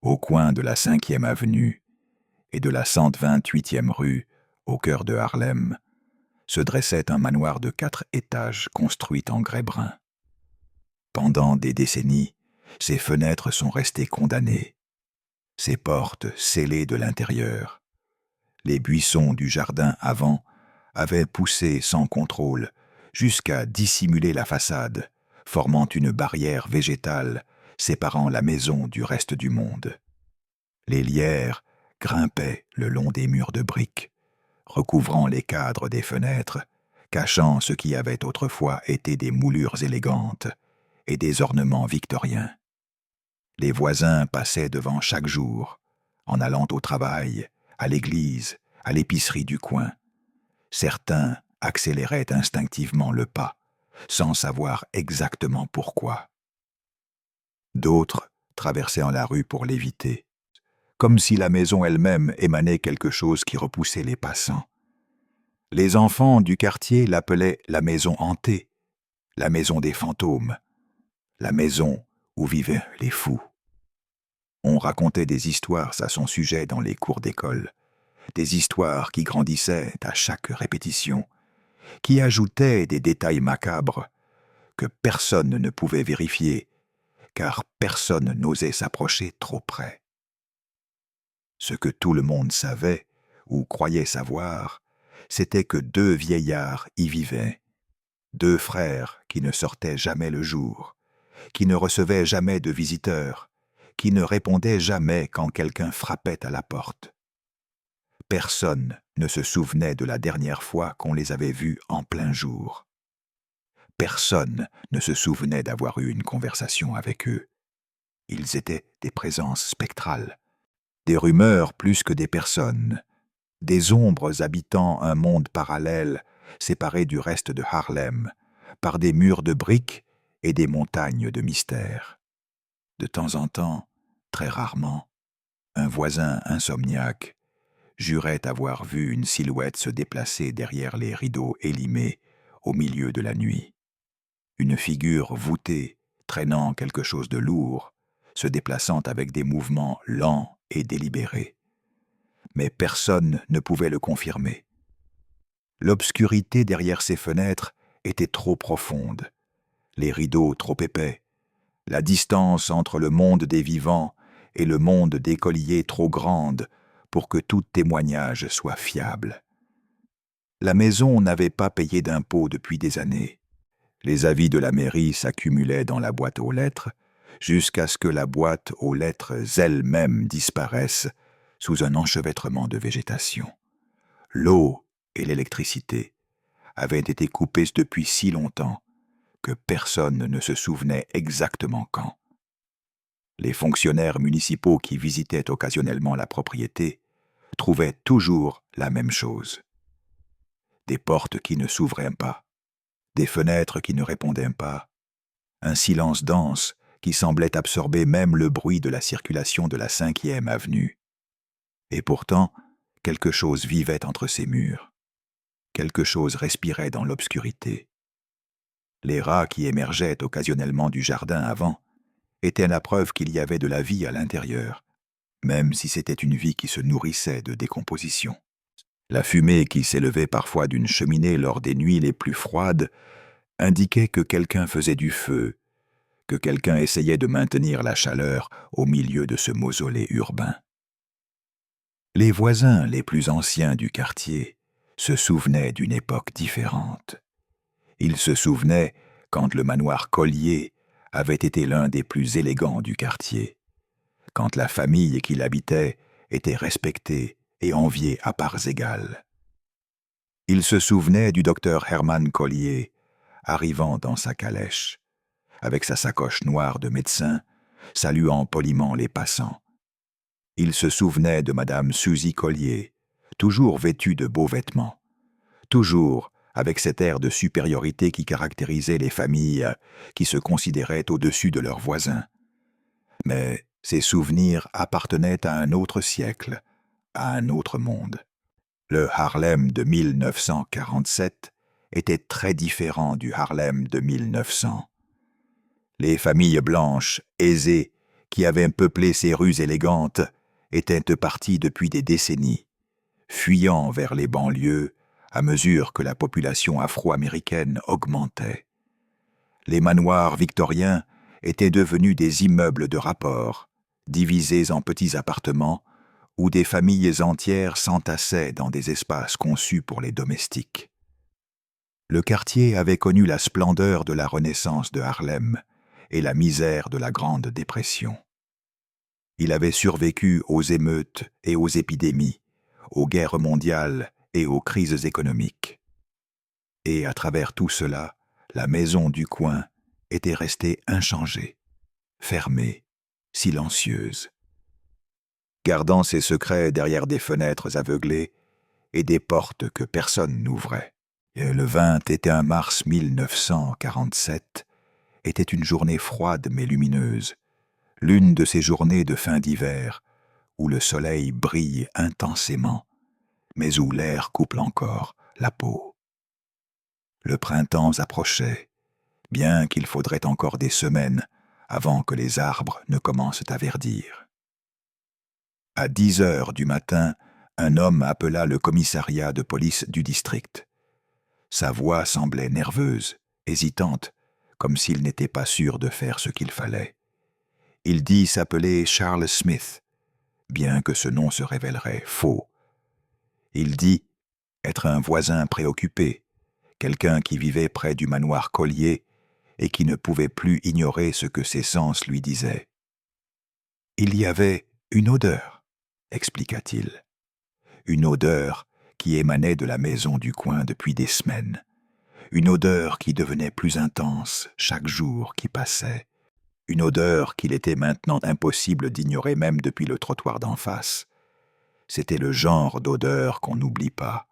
Au coin de la 5e avenue et de la 128e rue, au cœur de Harlem, se dressait un manoir de 4 étages construit en grès brun. Pendant des décennies, ses fenêtres sont restées condamnées, ses portes scellées de l'intérieur. Les buissons du jardin avant avaient poussé sans contrôle jusqu'à dissimuler la façade, formant une barrière végétale séparant la maison du reste du monde. Les lierres grimpaient le long des murs de briques, recouvrant les cadres des fenêtres, cachant ce qui avait autrefois été des moulures élégantes et des ornements victoriens. Les voisins passaient devant chaque jour, en allant au travail, à l'église, à l'épicerie du coin. Certains accéléraient instinctivement le pas, sans savoir exactement pourquoi. D'autres traversaient la rue pour l'éviter, comme si la maison elle-même émanait quelque chose qui repoussait les passants. Les enfants du quartier l'appelaient la maison hantée, la maison des fantômes, la maison où vivaient les fous. On racontait des histoires à son sujet dans les cours d'école, des histoires qui grandissaient à chaque répétition, qui ajoutaient des détails macabres que personne ne pouvait vérifier, car personne n'osait s'approcher trop près. Ce que tout le monde savait, ou croyait savoir, c'était que 2 vieillards y vivaient, 2 frères qui ne sortaient jamais le jour, qui ne recevaient jamais de visiteurs, qui ne répondaient jamais quand quelqu'un frappait à la porte. Personne ne se souvenait de la dernière fois qu'on les avait vus en plein jour. Personne ne se souvenait d'avoir eu une conversation avec eux. Ils étaient des présences spectrales, des rumeurs plus que des personnes, des ombres habitant un monde parallèle séparé du reste de Harlem par des murs de briques et des montagnes de mystères. De temps en temps, très rarement, un voisin insomniaque jurait avoir vu une silhouette se déplacer derrière les rideaux élimés au milieu de la nuit. Une figure voûtée, traînant quelque chose de lourd, se déplaçant avec des mouvements lents et délibérés. Mais personne ne pouvait le confirmer. L'obscurité derrière ces fenêtres était trop profonde, les rideaux trop épais, la distance entre le monde des vivants et le monde des colliers trop grande pour que tout témoignage soit fiable. La maison n'avait pas payé d'impôts depuis des années. Les avis de la mairie s'accumulaient dans la boîte aux lettres, jusqu'à ce que la boîte aux lettres elle-même disparaisse sous un enchevêtrement de végétation. L'eau et l'électricité avaient été coupées depuis si longtemps que personne ne se souvenait exactement quand. Les fonctionnaires municipaux qui visitaient occasionnellement la propriété trouvaient toujours la même chose. Des portes qui ne s'ouvraient pas, des fenêtres qui ne répondaient pas, un silence dense qui semblait absorber même le bruit de la circulation de la 5e avenue. Et pourtant, quelque chose vivait entre ces murs. Quelque chose respirait dans l'obscurité. Les rats qui émergeaient occasionnellement du jardin avant étaient la preuve qu'il y avait de la vie à l'intérieur, même si c'était une vie qui se nourrissait de décomposition. La fumée qui s'élevait parfois d'une cheminée lors des nuits les plus froides indiquait que quelqu'un faisait du feu, que quelqu'un essayait de maintenir la chaleur au milieu de ce mausolée urbain. Les voisins les plus anciens du quartier se souvenaient d'une époque différente. Ils se souvenaient quand le manoir Collier avait été l'un des plus élégants du quartier, quand la famille qui l'habitait était respectée et enviée à parts égales. Ils se souvenaient du docteur Hermann Collier, arrivant dans sa calèche, avec sa sacoche noire de médecin, saluant poliment les passants. Ils se souvenaient de madame Suzy Collier, toujours vêtue de beaux vêtements, toujours avec cet air de supériorité qui caractérisait les familles qui se considéraient au-dessus de leurs voisins. Mais ces souvenirs appartenaient à un autre siècle, à un autre monde. Le Harlem de 1947 était très différent du Harlem de 1900. Les familles blanches, aisées, qui avaient peuplé ces rues élégantes, étaient partis depuis des décennies, fuyant vers les banlieues à mesure que la population afro-américaine augmentait. Les manoirs victoriens étaient devenus des immeubles de rapport, divisés en petits appartements, où des familles entières s'entassaient dans des espaces conçus pour les domestiques. Le quartier avait connu la splendeur de la Renaissance de Harlem et la misère de la Grande Dépression. Il avait survécu aux émeutes et aux épidémies, aux guerres mondiales et aux crises économiques. Et à travers tout cela, la maison du coin était restée inchangée, fermée, silencieuse, gardant ses secrets derrière des fenêtres aveuglées et des portes que personne n'ouvrait. Et le 21 mars 1947 était une journée froide mais lumineuse, l'une de ces journées de fin d'hiver où le soleil brille intensément, mais où l'air couple encore la peau. Le printemps approchait, bien qu'il faudrait encore des semaines avant que les arbres ne commencent à verdir. À 10 heures du matin, un homme appela le commissariat de police du district. Sa voix semblait nerveuse, hésitante, comme s'il n'était pas sûr de faire ce qu'il fallait. Il dit s'appeler Charles Smith, bien que ce nom se révélerait faux. Il dit être un voisin préoccupé, quelqu'un qui vivait près du manoir Collier et qui ne pouvait plus ignorer ce que ses sens lui disaient. Il y avait une odeur, expliqua-t-il. Une odeur qui émanait de la maison du coin depuis des semaines. Une odeur qui devenait plus intense chaque jour qui passait. Une odeur qu'il était maintenant impossible d'ignorer même depuis le trottoir d'en face. C'était le genre d'odeur qu'on n'oublie pas.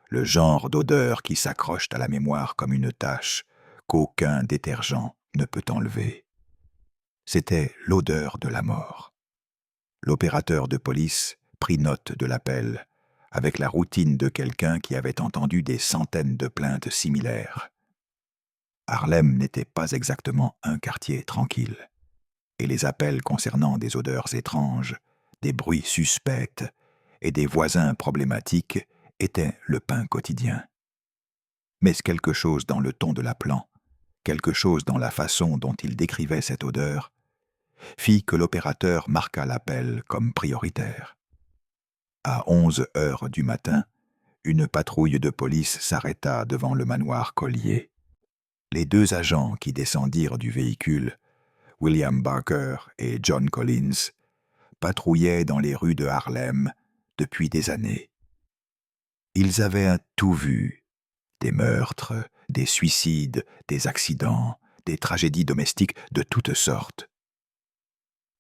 Le genre d'odeur qui s'accroche à la mémoire comme une tache qu'aucun détergent ne peut enlever. C'était l'odeur de la mort. L'opérateur de police prit note de l'appel, avec la routine de quelqu'un qui avait entendu des centaines de plaintes similaires. Harlem n'était pas exactement un quartier tranquille, et les appels concernant des odeurs étranges, des bruits suspects et des voisins problématiques étaient le pain quotidien. Mais quelque chose dans le ton de l'appelant, quelque chose dans la façon dont il décrivait cette odeur, fit que l'opérateur marqua l'appel comme prioritaire. À 11 heures du matin, une patrouille de police s'arrêta devant le manoir Collier. Les deux agents qui descendirent du véhicule, William Barker et John Collins, patrouillaient dans les rues de Harlem depuis des années. Ils avaient tout vu, des meurtres, des suicides, des accidents, des tragédies domestiques de toutes sortes.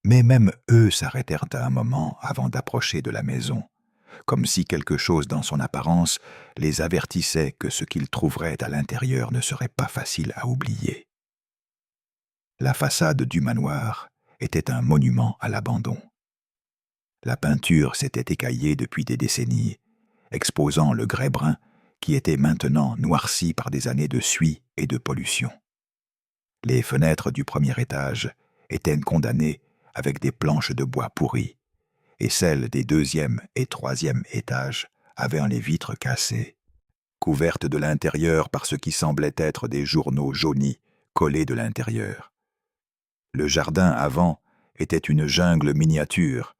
Mais même eux s'arrêtèrent à un moment avant d'approcher de la maison, comme si quelque chose dans son apparence les avertissait que ce qu'ils trouveraient à l'intérieur ne serait pas facile à oublier. La façade du manoir était un monument à l'abandon. La peinture s'était écaillée depuis des décennies, exposant le grès brun qui était maintenant noirci par des années de suie et de pollution. Les fenêtres du premier étage étaient condamnées avec des planches de bois pourries, et celles des deuxième et troisième étages avaient les vitres cassées, couvertes de l'intérieur par ce qui semblait être des journaux jaunis collés de l'intérieur. Le jardin avant était une jungle miniature,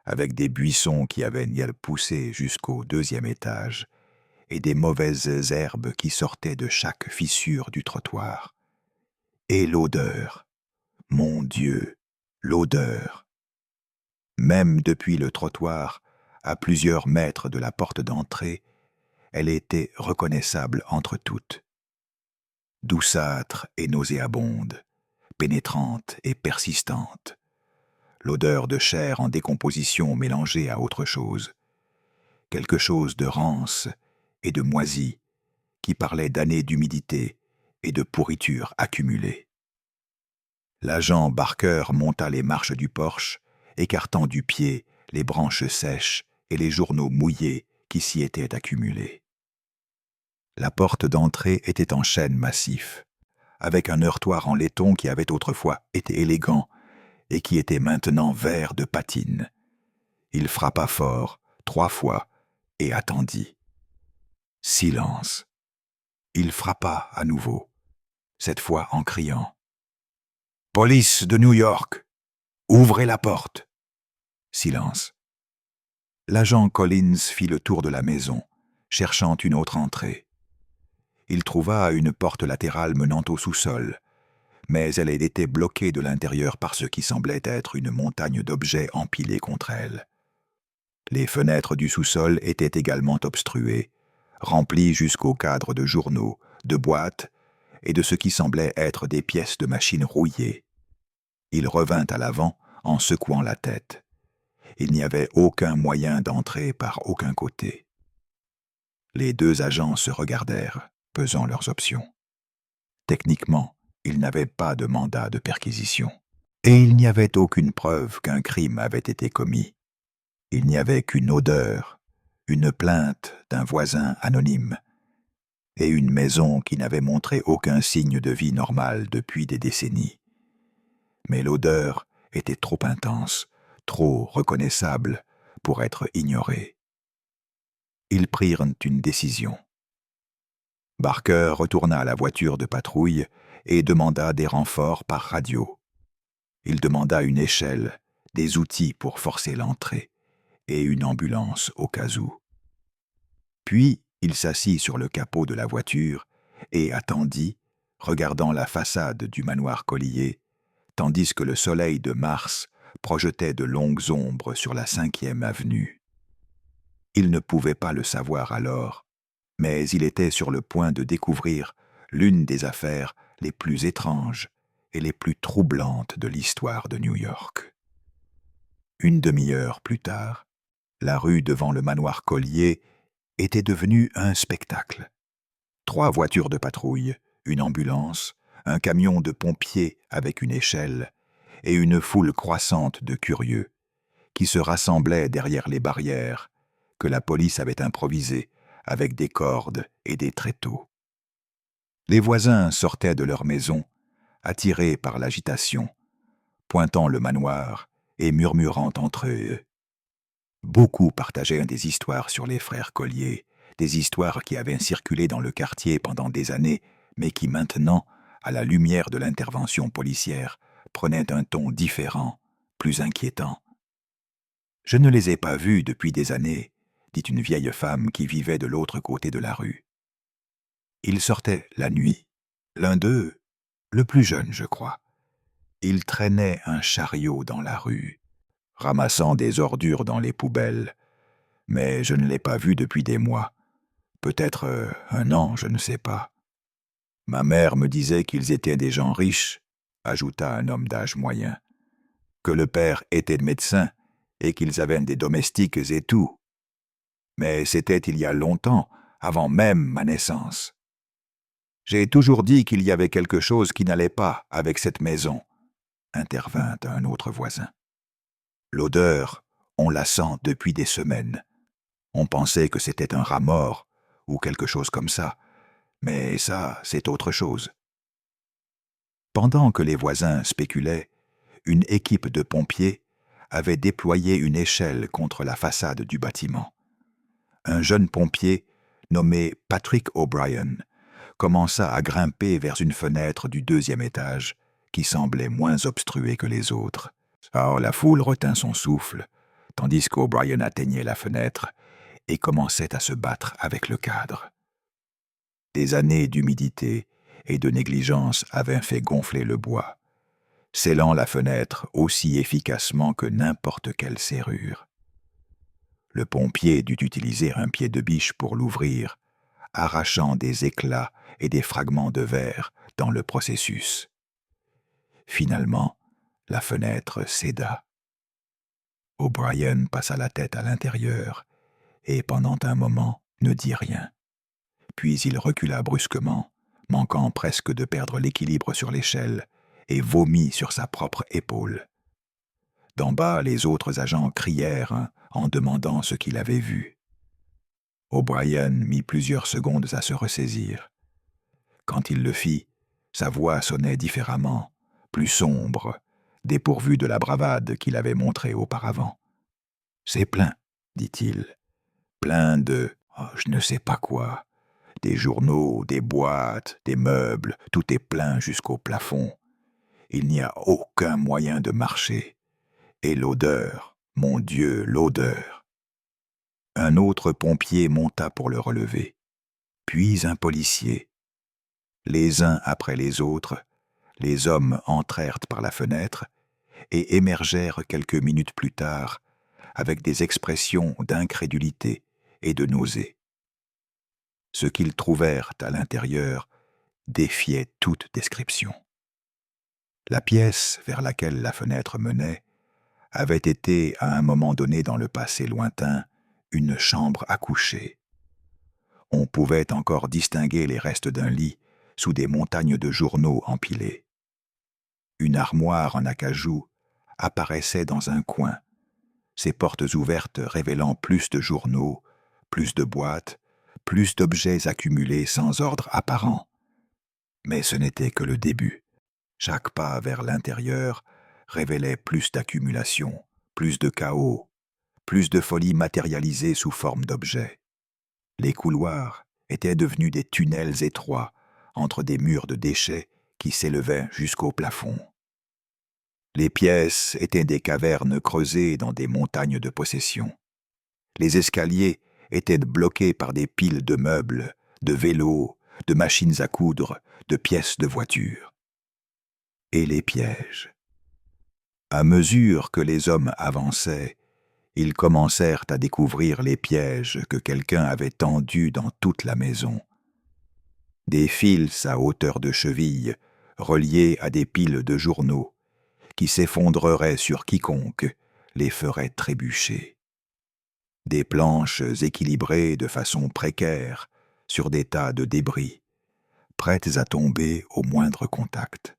avec des buissons qui avaient poussé jusqu'au deuxième étage, et des mauvaises herbes qui sortaient de chaque fissure du trottoir. Et l'odeur, mon Dieu, l'odeur! Même depuis le trottoir, à plusieurs mètres de la porte d'entrée, elle était reconnaissable entre toutes. Douceâtre et nauséabonde, pénétrante et persistante. L'odeur de chair en décomposition mélangée à autre chose. Quelque chose de rance et de moisi qui parlait d'années d'humidité et de pourriture accumulée. L'agent Barker monta les marches du porche, écartant du pied les branches sèches et les journaux mouillés qui s'y étaient accumulés. La porte d'entrée était en chêne massif, avec un heurtoir en laiton qui avait autrefois été élégant et qui était maintenant vert de patine. Il frappa fort, 3 fois, et attendit. Silence. Il frappa à nouveau, cette fois en criant. « Police de New York! Ouvrez la porte !» Silence. L'agent Collins fit le tour de la maison, cherchant une autre entrée. Il trouva une porte latérale menant au sous-sol, mais elle était bloquée de l'intérieur par ce qui semblait être une montagne d'objets empilés contre elle. Les fenêtres du sous-sol étaient également obstruées, remplies jusqu'au cadre de journaux, de boîtes et de ce qui semblait être des pièces de machines rouillées. Il revint à l'avant en secouant la tête. Il n'y avait aucun moyen d'entrer par aucun côté. Les 2 agents se regardèrent, pesant leurs options. Techniquement, ils n'avaient pas de mandat de perquisition, et il n'y avait aucune preuve qu'un crime avait été commis. Il n'y avait qu'une odeur, une plainte d'un voisin anonyme, et une maison qui n'avait montré aucun signe de vie normale depuis des décennies. Mais l'odeur était trop intense, trop reconnaissable pour être ignorée. Ils prirent une décision. Barker retourna à la voiture de patrouille et demanda des renforts par radio. Il demanda une échelle, des outils pour forcer l'entrée, et une ambulance au cas où. Puis il s'assit sur le capot de la voiture et attendit, regardant la façade du manoir Collier, tandis que le soleil de mars projetait de longues ombres sur la 5e avenue. Il ne pouvait pas le savoir alors, mais il était sur le point de découvrir l'une des affaires les plus étranges et les plus troublantes de l'histoire de New York. Une demi-heure plus tard, la rue devant le manoir Collier était devenue un spectacle. 3 voitures de patrouille, une ambulance, un camion de pompiers avec une échelle et une foule croissante de curieux qui se rassemblaient derrière les barrières que la police avait improvisées avec des cordes et des tréteaux. Les voisins sortaient de leur maison, attirés par l'agitation, pointant le manoir et murmurant entre eux. Beaucoup partageaient des histoires sur les frères Collier, des histoires qui avaient circulé dans le quartier pendant des années, mais qui maintenant, à la lumière de l'intervention policière, prenaient un ton différent, plus inquiétant. « Je ne les ai pas vus depuis des années », dit une vieille femme qui vivait de l'autre côté de la rue. Ils sortaient la nuit. L'un d'eux, le plus jeune, je crois, il traînait un chariot dans la rue, ramassant des ordures dans les poubelles, mais je ne l'ai pas vu depuis des mois. Peut-être 1 an, je ne sais pas. Ma mère me disait qu'ils étaient des gens riches, ajouta un homme d'âge moyen, que le père était médecin et qu'ils avaient des domestiques et tout. Mais c'était il y a longtemps, avant même ma naissance. J'ai toujours dit qu'il y avait quelque chose qui n'allait pas avec cette maison, intervint un autre voisin. L'odeur, on la sent depuis des semaines. On pensait que c'était un rat mort, ou quelque chose comme ça, mais ça, c'est autre chose. Pendant que les voisins spéculaient, une équipe de pompiers avait déployé une échelle contre la façade du bâtiment. Un jeune pompier, nommé Patrick O'Brien, commença à grimper vers une fenêtre du 2e étage, qui semblait moins obstruée que les autres. Alors la foule retint son souffle, tandis qu'O'Brien atteignait la fenêtre et commençait à se battre avec le cadre. Des années d'humidité et de négligence avaient fait gonfler le bois, scellant la fenêtre aussi efficacement que n'importe quelle serrure. Le pompier dut utiliser un pied de biche pour l'ouvrir, arrachant des éclats et des fragments de verre dans le processus. Finalement, la fenêtre céda. O'Brien passa la tête à l'intérieur et pendant un moment ne dit rien. Puis il recula brusquement, manquant presque de perdre l'équilibre sur l'échelle, et vomit sur sa propre épaule. D'en bas, les autres agents crièrent en demandant ce qu'il avait vu. O'Brien mit plusieurs secondes à se ressaisir. Quand il le fit, sa voix sonnait différemment, plus sombre, dépourvu de la bravade qu'il avait montrée auparavant. « C'est plein, dit-il, plein de, je ne sais pas quoi, des journaux, des boîtes, des meubles, tout est plein jusqu'au plafond. Il n'y a aucun moyen de marcher. Et l'odeur, mon Dieu, l'odeur !» Un autre pompier monta pour le relever, puis un policier. Les uns après les autres, les hommes entrèrent par la fenêtre et émergèrent quelques minutes plus tard avec des expressions d'incrédulité et de nausée. Ce qu'ils trouvèrent à l'intérieur défiait toute description. La pièce vers laquelle la fenêtre menait avait été, à un moment donné dans le passé lointain, une chambre à coucher. On pouvait encore distinguer les restes d'un lit sous des montagnes de journaux empilés. Une armoire en acajou apparaissait dans un coin, ses portes ouvertes révélant plus de journaux, plus de boîtes, plus d'objets accumulés sans ordre apparent. Mais ce n'était que le début. Chaque pas vers l'intérieur révélait plus d'accumulation, plus de chaos, plus de folie matérialisée sous forme d'objets. Les couloirs étaient devenus des tunnels étroits entre des murs de déchets qui s'élevaient jusqu'au plafond. Les pièces étaient des cavernes creusées dans des montagnes de possession. Les escaliers étaient bloqués par des piles de meubles, de vélos, de machines à coudre, de pièces de voitures. Et les pièges. À mesure que les hommes avançaient, ils commencèrent à découvrir les pièges que quelqu'un avait tendus dans toute la maison. Des fils à hauteur de cheville, reliés à des piles de journaux, qui s'effondreraient sur quiconque les ferait trébucher. Des planches équilibrées de façon précaire sur des tas de débris, prêtes à tomber au moindre contact.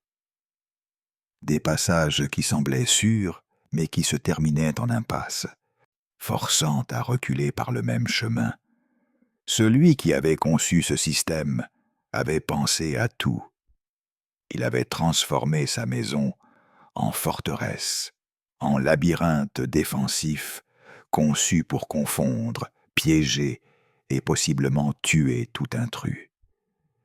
Des passages qui semblaient sûrs, mais qui se terminaient en impasse, forçant à reculer par le même chemin. Celui qui avait conçu ce système avait pensé à tout. Il avait transformé sa maison en forteresse, en labyrinthe défensif, conçu pour confondre, piéger et possiblement tuer tout intrus.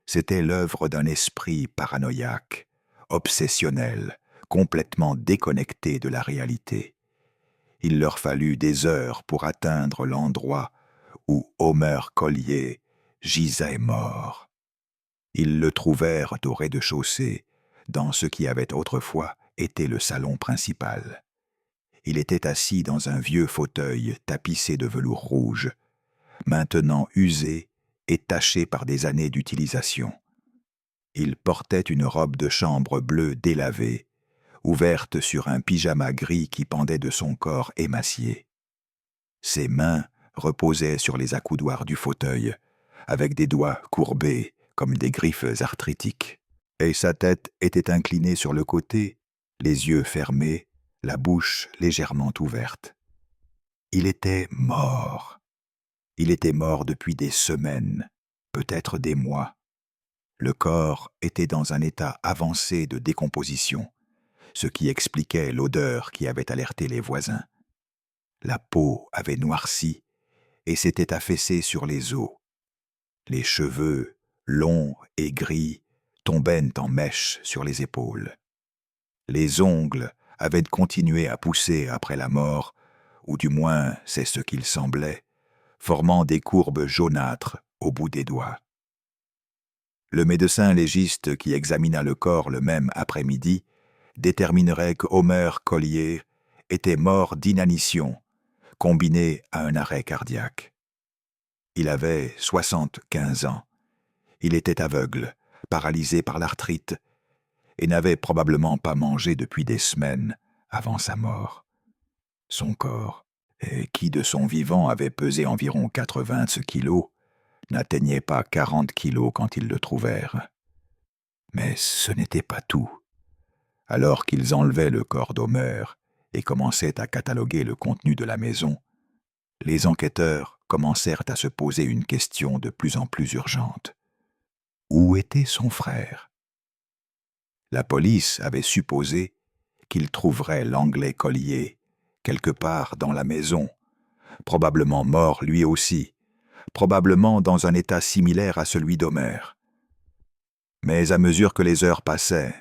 C'était l'œuvre d'un esprit paranoïaque, obsessionnel, complètement déconnecté de la réalité. Il leur fallut des heures pour atteindre l'endroit où Homer Collier gisait mort. Ils le trouvèrent au rez-de-chaussée, dans ce qui avait autrefois été le salon principal. Il était assis dans un vieux fauteuil tapissé de velours rouge, maintenant usé et taché par des années d'utilisation. Il portait une robe de chambre bleue délavée, ouverte sur un pyjama gris qui pendait de son corps émacié. Ses mains reposaient sur les accoudoirs du fauteuil, avec des doigts courbés comme des griffes arthritiques, et sa tête était inclinée sur le côté, les yeux fermés, la bouche légèrement ouverte. Il était mort. Il était mort depuis des semaines, peut-être des mois. Le corps était dans un état avancé de décomposition, ce qui expliquait l'odeur qui avait alerté les voisins. La peau avait noirci et s'était affaissée sur les os. Les cheveux, longs et gris, tombaient en mèches sur les épaules. Les ongles avaient continué à pousser après la mort, ou du moins c'est ce qu'il semblait, formant des courbes jaunâtres au bout des doigts. Le médecin légiste qui examina le corps le même après-midi déterminerait que Homer Collier était mort d'inanition, combiné à un arrêt cardiaque. Il avait 75 ans. Il était aveugle, paralysé par l'arthrite, et n'avait probablement pas mangé depuis des semaines avant sa mort. Son corps, qui de son vivant avait pesé environ 80 kilos, n'atteignait pas 40 kilos quand ils le trouvèrent. Mais ce n'était pas tout. Alors qu'ils enlevaient le corps d'Homer et commençaient à cataloguer le contenu de la maison, les enquêteurs commencèrent à se poser une question de plus en plus urgente. Où était son frère ? La police avait supposé qu'il trouverait l'Anglais Collier, quelque part dans la maison, probablement mort lui aussi, probablement dans un état similaire à celui d'Homère. Mais à mesure que les heures passaient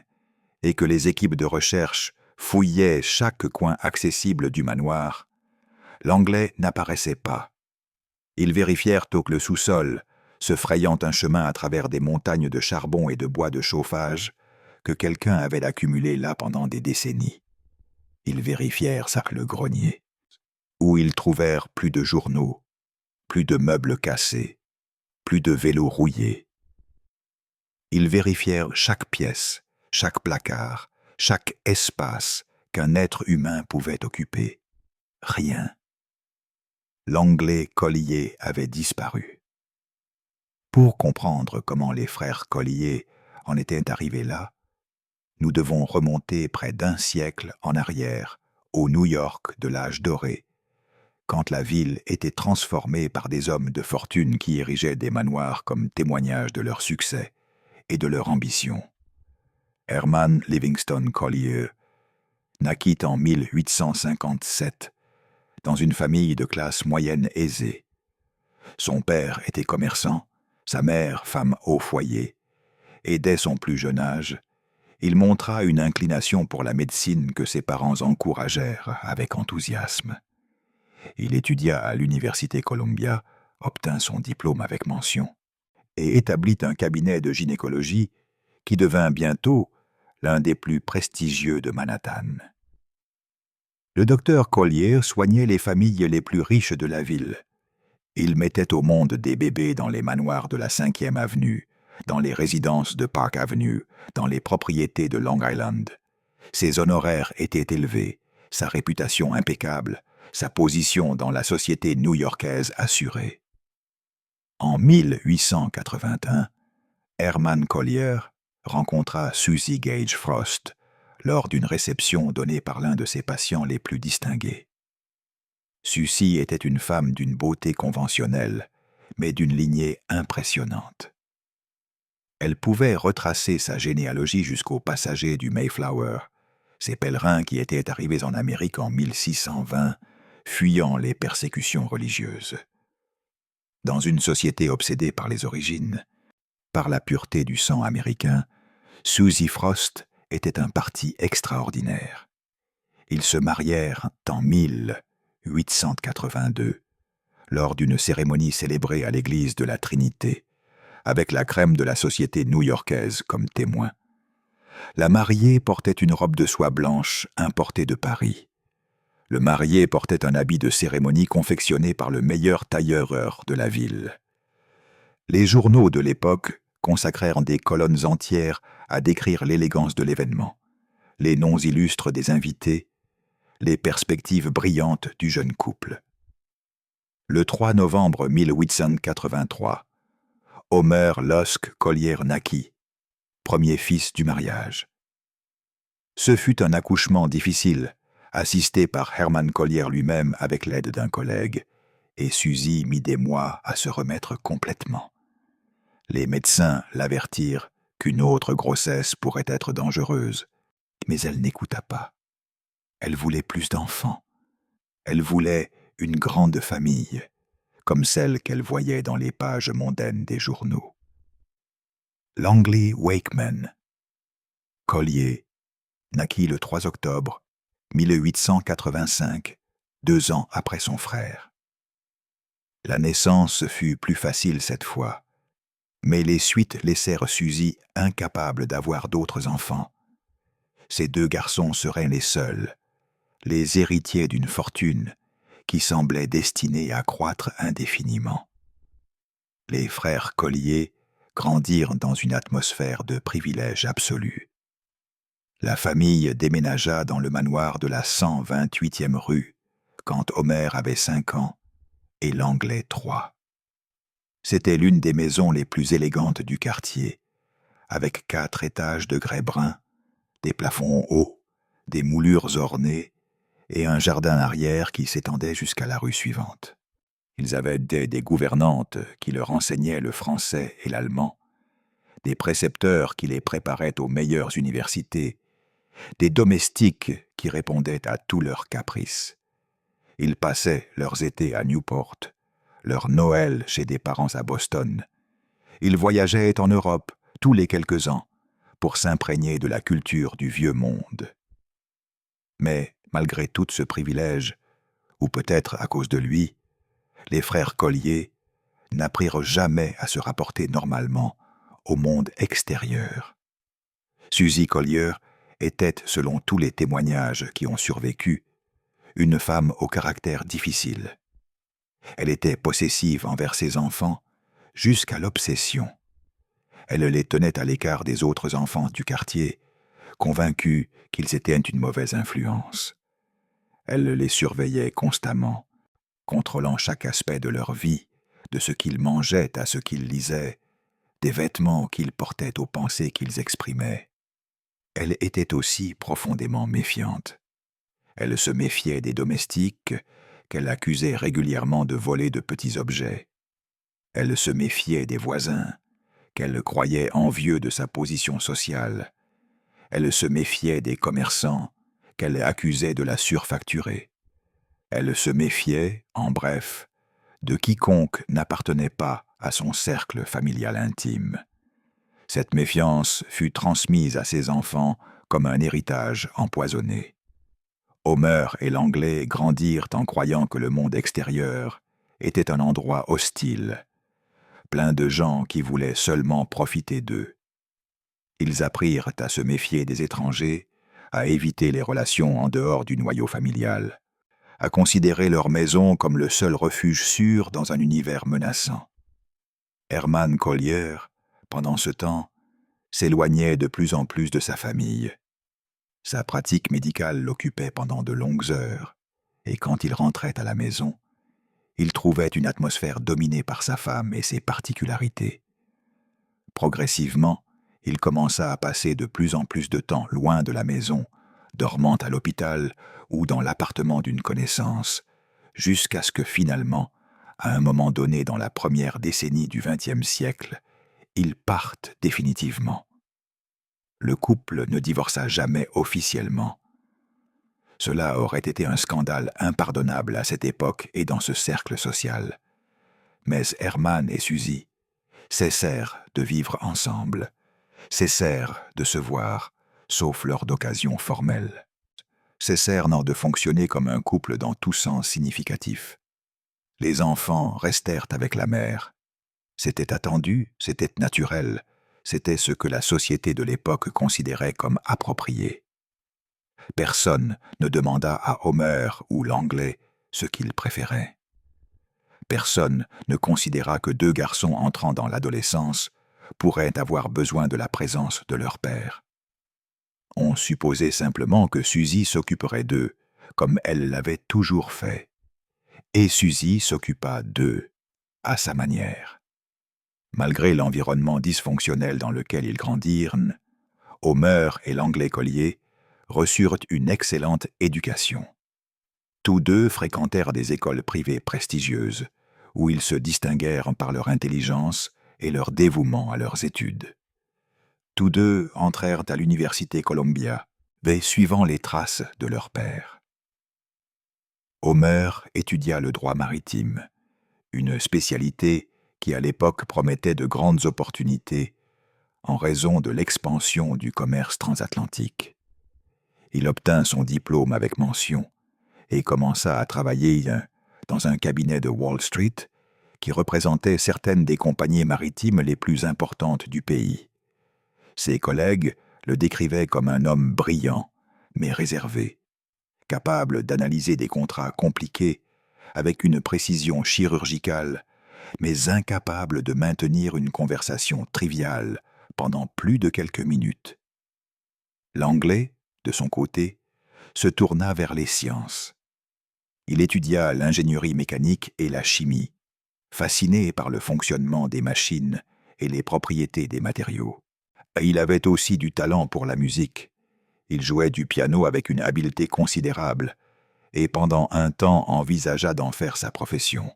et que les équipes de recherche fouillaient chaque coin accessible du manoir, l'Anglais n'apparaissait pas. Ils vérifièrent au que le sous-sol, se frayant un chemin à travers des montagnes de charbon et de bois de chauffage, que quelqu'un avait accumulé là pendant des décennies. Ils vérifièrent le grenier, où ils trouvèrent plus de journaux, plus de meubles cassés, plus de vélos rouillés. Ils vérifièrent chaque pièce, chaque placard, chaque espace qu'un être humain pouvait occuper. Rien. L'Anglais Collier avait disparu. Pour comprendre comment les frères Collier en étaient arrivés là, nous devons remonter près d'un siècle en arrière, au New York de l'âge doré, quand la ville était transformée par des hommes de fortune qui érigeaient des manoirs comme témoignage de leur succès et de leur ambition. Herman Livingston Collier naquit en 1857 dans une famille de classe moyenne aisée. Son père était commerçant, sa mère femme au foyer, et dès son plus jeune âge, il montra une inclination pour la médecine que ses parents encouragèrent avec enthousiasme. Il étudia à l'Université Columbia, obtint son diplôme avec mention, et établit un cabinet de gynécologie qui devint bientôt l'un des plus prestigieux de Manhattan. Le docteur Collier soignait les familles les plus riches de la ville. Il mettait au monde des bébés dans les manoirs de la 5e avenue, dans les résidences de Park Avenue, dans les propriétés de Long Island. Ses honoraires étaient élevés, sa réputation impeccable, sa position dans la société new-yorkaise assurée. En 1881, Herman Collier rencontra Susie Gage Frost lors d'une réception donnée par l'un de ses patients les plus distingués. Susie était une femme d'une beauté conventionnelle, mais d'une lignée impressionnante. Elle pouvait retracer sa généalogie jusqu'aux passagers du Mayflower, ces pèlerins qui étaient arrivés en Amérique en 1620, fuyant les persécutions religieuses. Dans une société obsédée par les origines, par la pureté du sang américain, Susie Frost était un parti extraordinaire. Ils se marièrent en 1882, lors d'une cérémonie célébrée à l'église de la Trinité, avec la crème de la société new-yorkaise comme témoin. La mariée portait une robe de soie blanche importée de Paris. Le marié portait un habit de cérémonie confectionné par le meilleur tailleur de la ville. Les journaux de l'époque consacrèrent des colonnes entières à décrire l'élégance de l'événement, les noms illustres des invités, les perspectives brillantes du jeune couple. Le 3 novembre 1883, Homer Lusk Collier naquit, premier fils du mariage. Ce fut un accouchement difficile, assisté par Herman Collier lui-même avec l'aide d'un collègue, et Susie mit des mois à se remettre complètement. Les médecins l'avertirent qu'une autre grossesse pourrait être dangereuse, mais elle n'écouta pas. Elle voulait plus d'enfants. Elle voulait une grande famille, comme celle qu'elle voyait dans les pages mondaines des journaux. Langley Wakeman Collier naquit le 3 octobre 1885, 2 ans après son frère. La naissance fut plus facile cette fois, mais les suites laissèrent Susie incapable d'avoir d'autres enfants. Ces 2 garçons seraient les seuls, les héritiers d'une fortune qui semblait destinée à croître indéfiniment. Les frères Collier grandirent dans une atmosphère de privilège absolu. La famille déménagea dans le manoir de la 128e rue quand Homer avait 5 ans et l'Anglais 3. C'était l'une des maisons les plus élégantes du quartier, avec 4 étages de grès brun, des plafonds hauts, des moulures ornées et un jardin arrière qui s'étendait jusqu'à la rue suivante. Ils avaient des gouvernantes qui leur enseignaient le français et l'allemand, des précepteurs qui les préparaient aux meilleures universités des domestiques qui répondaient à tous leurs caprices. Ils passaient leurs étés à Newport, leurs Noëls chez des parents à Boston. Ils voyageaient en Europe tous les quelques ans pour s'imprégner de la culture du vieux monde. Mais malgré tout ce privilège, ou peut-être à cause de lui, les frères Collier n'apprirent jamais à se rapporter normalement au monde extérieur. Suzy Collier était, selon tous les témoignages qui ont survécu, une femme au caractère difficile. Elle était possessive envers ses enfants jusqu'à l'obsession. Elle les tenait à l'écart des autres enfants du quartier, convaincue qu'ils étaient une mauvaise influence. Elle les surveillait constamment, contrôlant chaque aspect de leur vie, de ce qu'ils mangeaient à ce qu'ils lisaient, des vêtements qu'ils portaient aux pensées qu'ils exprimaient. Elle était aussi profondément méfiante. Elle se méfiait des domestiques qu'elle accusait régulièrement de voler de petits objets. Elle se méfiait des voisins, qu'elle croyait envieux de sa position sociale. Elle se méfiait des commerçants, qu'elle accusait de la surfacturer. Elle se méfiait, en bref, de quiconque n'appartenait pas à son cercle familial intime. Cette méfiance fut transmise à ses enfants comme un héritage empoisonné. Homer et l'Anglais grandirent en croyant que le monde extérieur était un endroit hostile, plein de gens qui voulaient seulement profiter d'eux. Ils apprirent à se méfier des étrangers, à éviter les relations en dehors du noyau familial, à considérer leur maison comme le seul refuge sûr dans un univers menaçant. Herman Collier, pendant ce temps, s'éloignait de plus en plus de sa famille. Sa pratique médicale l'occupait pendant de longues heures, et quand il rentrait à la maison, il trouvait une atmosphère dominée par sa femme et ses particularités. Progressivement, il commença à passer de plus en plus de temps loin de la maison, dormant à l'hôpital ou dans l'appartement d'une connaissance, jusqu'à ce que finalement, à un moment donné dans la première décennie du XXe siècle, il parte définitivement. Le couple ne divorça jamais officiellement. Cela aurait été un scandale impardonnable à cette époque et dans ce cercle social. Mais Herman et Suzy cessèrent de vivre ensemble, cessèrent de se voir, sauf lors d'occasions formelles, cessèrent de fonctionner comme un couple dans tout sens significatif. Les enfants restèrent avec la mère. C'était attendu, c'était naturel, c'était ce que la société de l'époque considérait comme approprié. Personne ne demanda à Homer ou l'Anglais ce qu'ils préféraient. Personne ne considéra que deux garçons entrant dans l'adolescence pourraient avoir besoin de la présence de leur père. On supposait simplement que Suzy s'occuperait d'eux, comme elle l'avait toujours fait. Et Suzy s'occupa d'eux, à sa manière. Malgré l'environnement dysfonctionnel dans lequel ils grandirent, Homer et l'Anglais Collier reçurent une excellente éducation. Tous deux fréquentèrent des écoles privées prestigieuses, où ils se distinguèrent par leur intelligence et leur dévouement à leurs études. Tous deux entrèrent à l'université Columbia, suivant les traces de leur père. Homer étudia le droit maritime, une spécialité qui à l'époque promettait de grandes opportunités en raison de l'expansion du commerce transatlantique. Il obtint son diplôme avec mention et commença à travailler dans un cabinet de Wall Street qui représentait certaines des compagnies maritimes les plus importantes du pays. Ses collègues le décrivaient comme un homme brillant, mais réservé, capable d'analyser des contrats compliqués avec une précision chirurgicale, mais incapable de maintenir une conversation triviale pendant plus de quelques minutes. L'Anglais, de son côté, se tourna vers les sciences. Il étudia l'ingénierie mécanique et la chimie, fasciné par le fonctionnement des machines et les propriétés des matériaux. Il avait aussi du talent pour la musique. Il jouait du piano avec une habileté considérable et pendant un temps envisagea d'en faire sa profession.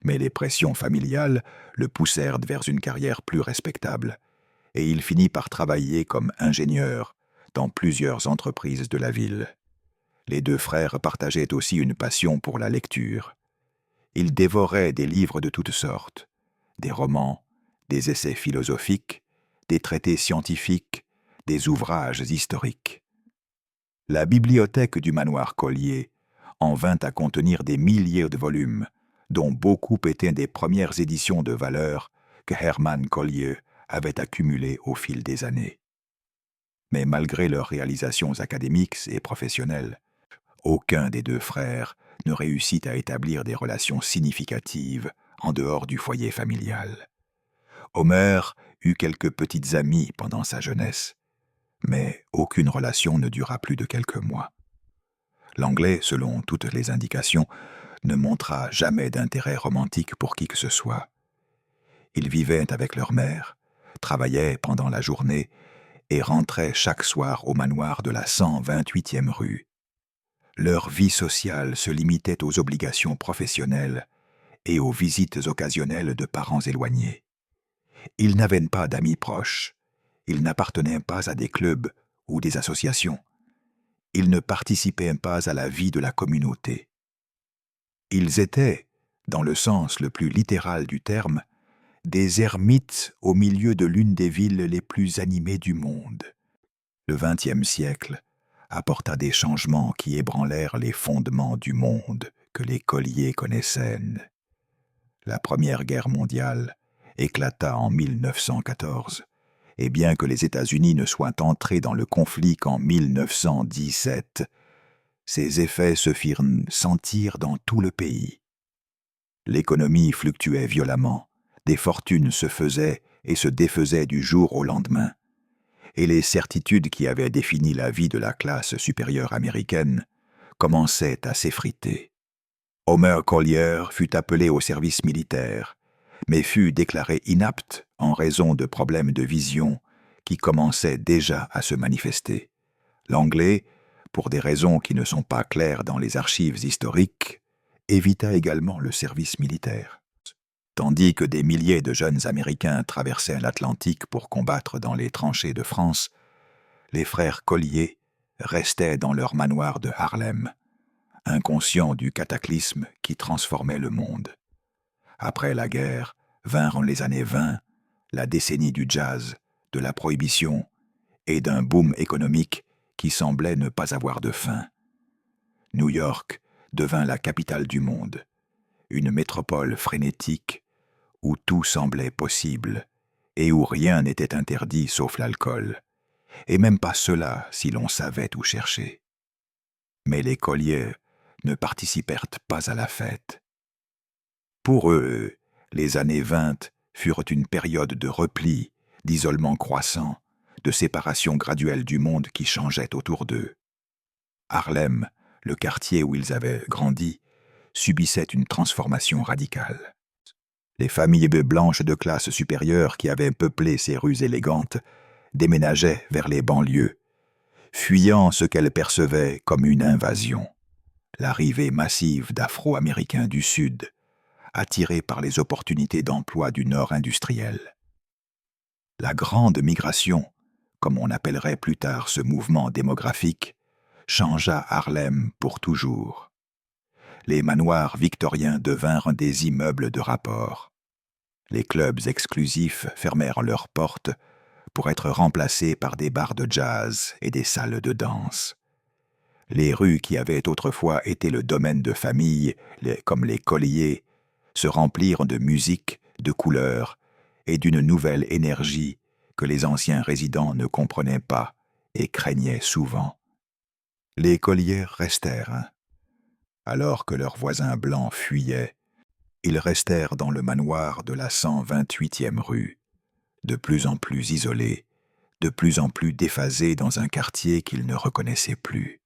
Mais les pressions familiales le poussèrent vers une carrière plus respectable et il finit par travailler comme ingénieur dans plusieurs entreprises de la ville. Les deux frères partageaient aussi une passion pour la lecture. Ils dévoraient des livres de toutes sortes, des romans, des essais philosophiques, des traités scientifiques, des ouvrages historiques. La bibliothèque du manoir Collier en vint à contenir des milliers de volumes, dont beaucoup étaient des premières éditions de valeur que Hermann Collier avait accumulées au fil des années. Mais malgré leurs réalisations académiques et professionnelles, aucun des deux frères ne réussit à établir des relations significatives en dehors du foyer familial. Homer eut quelques petites amies pendant sa jeunesse, mais aucune relation ne dura plus de quelques mois. L'Anglais, selon toutes les indications, ne montra jamais d'intérêt romantique pour qui que ce soit. Ils vivaient avec leur mère, travaillaient pendant la journée et rentraient chaque soir au manoir de la 128e rue. Leur vie sociale se limitait aux obligations professionnelles et aux visites occasionnelles de parents éloignés. Ils n'avaient pas d'amis proches, ils n'appartenaient pas à des clubs ou des associations, ils ne participaient pas à la vie de la communauté. Ils étaient, dans le sens le plus littéral du terme, des ermites au milieu de l'une des villes les plus animées du monde. Le XXe siècle apporta des changements qui ébranlèrent les fondements du monde que les Collier connaissaient. La Première Guerre mondiale éclata en 1914, et bien que les États-Unis ne soient entrés dans le conflit qu'en 1917, ses effets se firent sentir dans tout le pays. L'économie fluctuait violemment, des fortunes se faisaient et se défaisaient du jour au lendemain, et les certitudes qui avaient défini la vie de la classe supérieure américaine commençaient à s'effriter. Homer Collier fut appelé au service militaire, mais fut déclaré inapte en raison de problèmes de vision qui commençaient déjà à se manifester. L'Anglais, pour des raisons qui ne sont pas claires dans les archives historiques, évita également le service militaire. Tandis que des milliers de jeunes Américains traversaient l'Atlantique pour combattre dans les tranchées de France, les frères Collier restaient dans leur manoir de Harlem, inconscients du cataclysme qui transformait le monde. Après la guerre, vinrent les années 20, la décennie du jazz, de la prohibition et d'un boom économique qui semblait ne pas avoir de fin. New York devint la capitale du monde, une métropole frénétique où tout semblait possible et où rien n'était interdit sauf l'alcool, et même pas cela si l'on savait où chercher. Mais les Collier ne participèrent pas à la fête. Pour eux, les années 20 furent une période de repli, d'isolement croissant, de séparation graduelle du monde qui changeait autour d'eux. Harlem, le quartier où ils avaient grandi, subissait une transformation radicale. Les familles blanches de classe supérieure qui avaient peuplé ces rues élégantes déménageaient vers les banlieues, fuyant ce qu'elles percevaient comme une invasion, l'arrivée massive d'Afro-Américains du Sud, attirés par les opportunités d'emploi du Nord industriel. La grande migration, comme on appellerait plus tard ce mouvement démographique, changea Harlem pour toujours. Les manoirs victoriens devinrent des immeubles de rapport. Les clubs exclusifs fermèrent leurs portes pour être remplacés par des bars de jazz et des salles de danse. Les rues qui avaient autrefois été le domaine de familles, comme les Collier, se remplirent de musique, de couleurs et d'une nouvelle énergie que les anciens résidents ne comprenaient pas et craignaient souvent. Les Collier restèrent. Alors que leurs voisins blancs fuyaient, ils restèrent dans le manoir de la 128e rue, de plus en plus isolés, de plus en plus déphasés dans un quartier qu'ils ne reconnaissaient plus.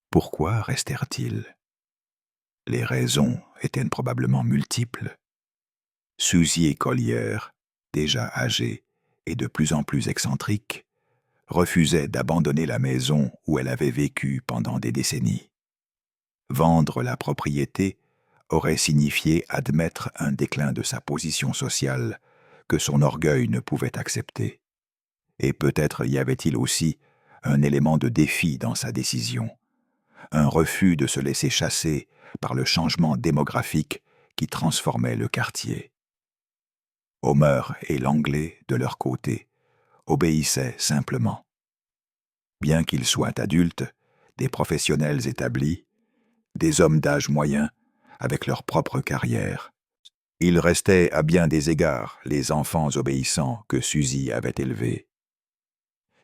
Pourquoi restèrent-ils? Les raisons étaient probablement multiples. Susie Collier, déjà âgée et de plus en plus excentrique, refusait d'abandonner la maison où elle avait vécu pendant des décennies. Vendre la propriété aurait signifié admettre un déclin de sa position sociale que son orgueil ne pouvait accepter. Et peut-être y avait-il aussi un élément de défi dans sa décision, un refus de se laisser chasser par le changement démographique qui transformait le quartier. Homer et l'Anglais, de leur côté, obéissaient simplement. Bien qu'ils soient adultes, des professionnels établis, des hommes d'âge moyen, avec leur propre carrière, ils restaient à bien des égards les enfants obéissants que Suzy avait élevés.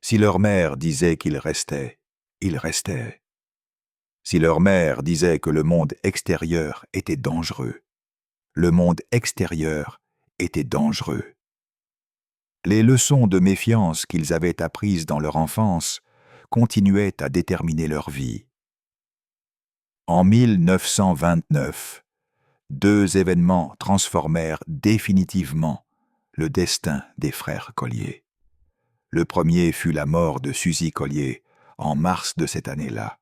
Si leur mère disait qu'ils restaient, ils restaient. Si leur mère disait que le monde extérieur était dangereux, le monde extérieur était dangereux. Les leçons de méfiance qu'ils avaient apprises dans leur enfance continuaient à déterminer leur vie. En 1929, 2 événements transformèrent définitivement le destin des frères Collier. Le premier fut la mort de Suzy Collier en mars de cette année-là.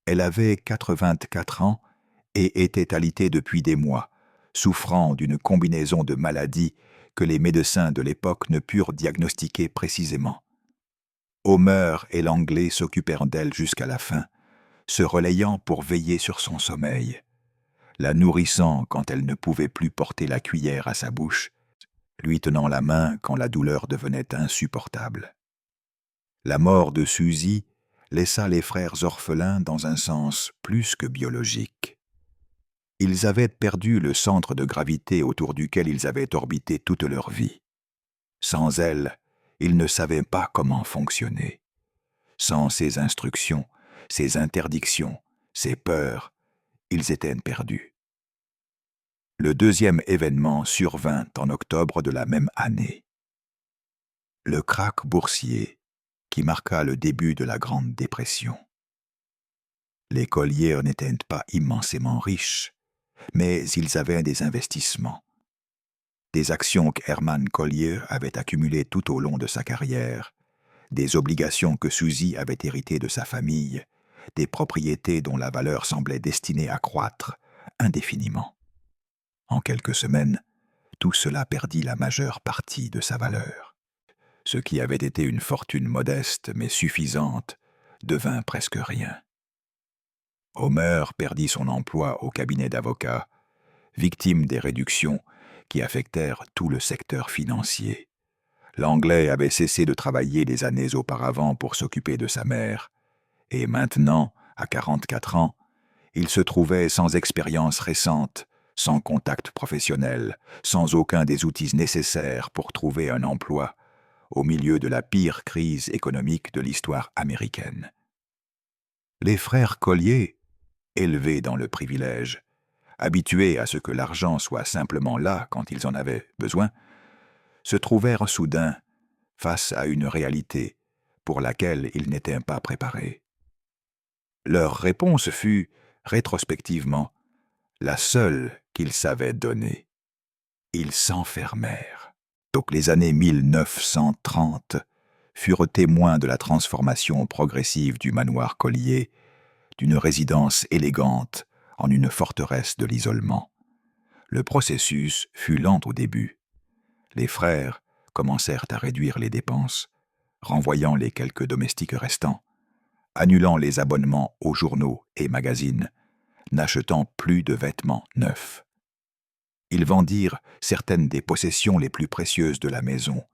Elle avait 84 ans et était alitée depuis des mois, souffrant d'une combinaison de maladies que les médecins de l'époque ne purent diagnostiquer précisément. Homer et l'Anglais s'occupèrent d'elle jusqu'à la fin, se relayant pour veiller sur son sommeil, la nourrissant quand elle ne pouvait plus porter la cuillère à sa bouche, lui tenant la main quand la douleur devenait insupportable. La mort de Suzy laissa les frères orphelins dans un sens plus que biologique. Ils avaient perdu le centre de gravité autour duquel ils avaient orbité toute leur vie. Sans elle, ils ne savaient pas comment fonctionner. Sans ses instructions, ses interdictions, ses peurs, ils étaient perdus. Le deuxième événement survint en octobre de la même année. Le krach boursier qui marqua le début de la Grande Dépression. Les Collier n'étaient pas immensément riches, mais ils avaient des investissements. Des actions qu'Hermann Collier avait accumulées tout au long de sa carrière, des obligations que Suzy avait héritées de sa famille, des propriétés dont la valeur semblait destinée à croître indéfiniment. En quelques semaines, tout cela perdit la majeure partie de sa valeur. Ce qui avait été une fortune modeste mais suffisante devint presque rien. Homer perdit son emploi au cabinet d'avocats, victime des réductions qui affectèrent tout le secteur financier. L'Anglais avait cessé de travailler les années auparavant pour s'occuper de sa mère, et maintenant, à 44 ans, il se trouvait sans expérience récente, sans contact professionnel, sans aucun des outils nécessaires pour trouver un emploi, au milieu de la pire crise économique de l'histoire américaine. Les frères Collier, élevés dans le privilège, habitués à ce que l'argent soit simplement là quand ils en avaient besoin, se trouvèrent soudain face à une réalité pour laquelle ils n'étaient pas préparés. Leur réponse fut, rétrospectivement, la seule qu'ils savaient donner. Ils s'enfermèrent. Donc les années 1930 furent témoins de la transformation progressive du manoir Collier, d'une résidence élégante en une forteresse de l'isolement. Le processus fut lent au début. Les frères commencèrent à réduire les dépenses, renvoyant les quelques domestiques restants, annulant les abonnements aux journaux et magazines, n'achetant plus de vêtements neufs. Ils vendirent certaines des possessions les plus précieuses de la maison,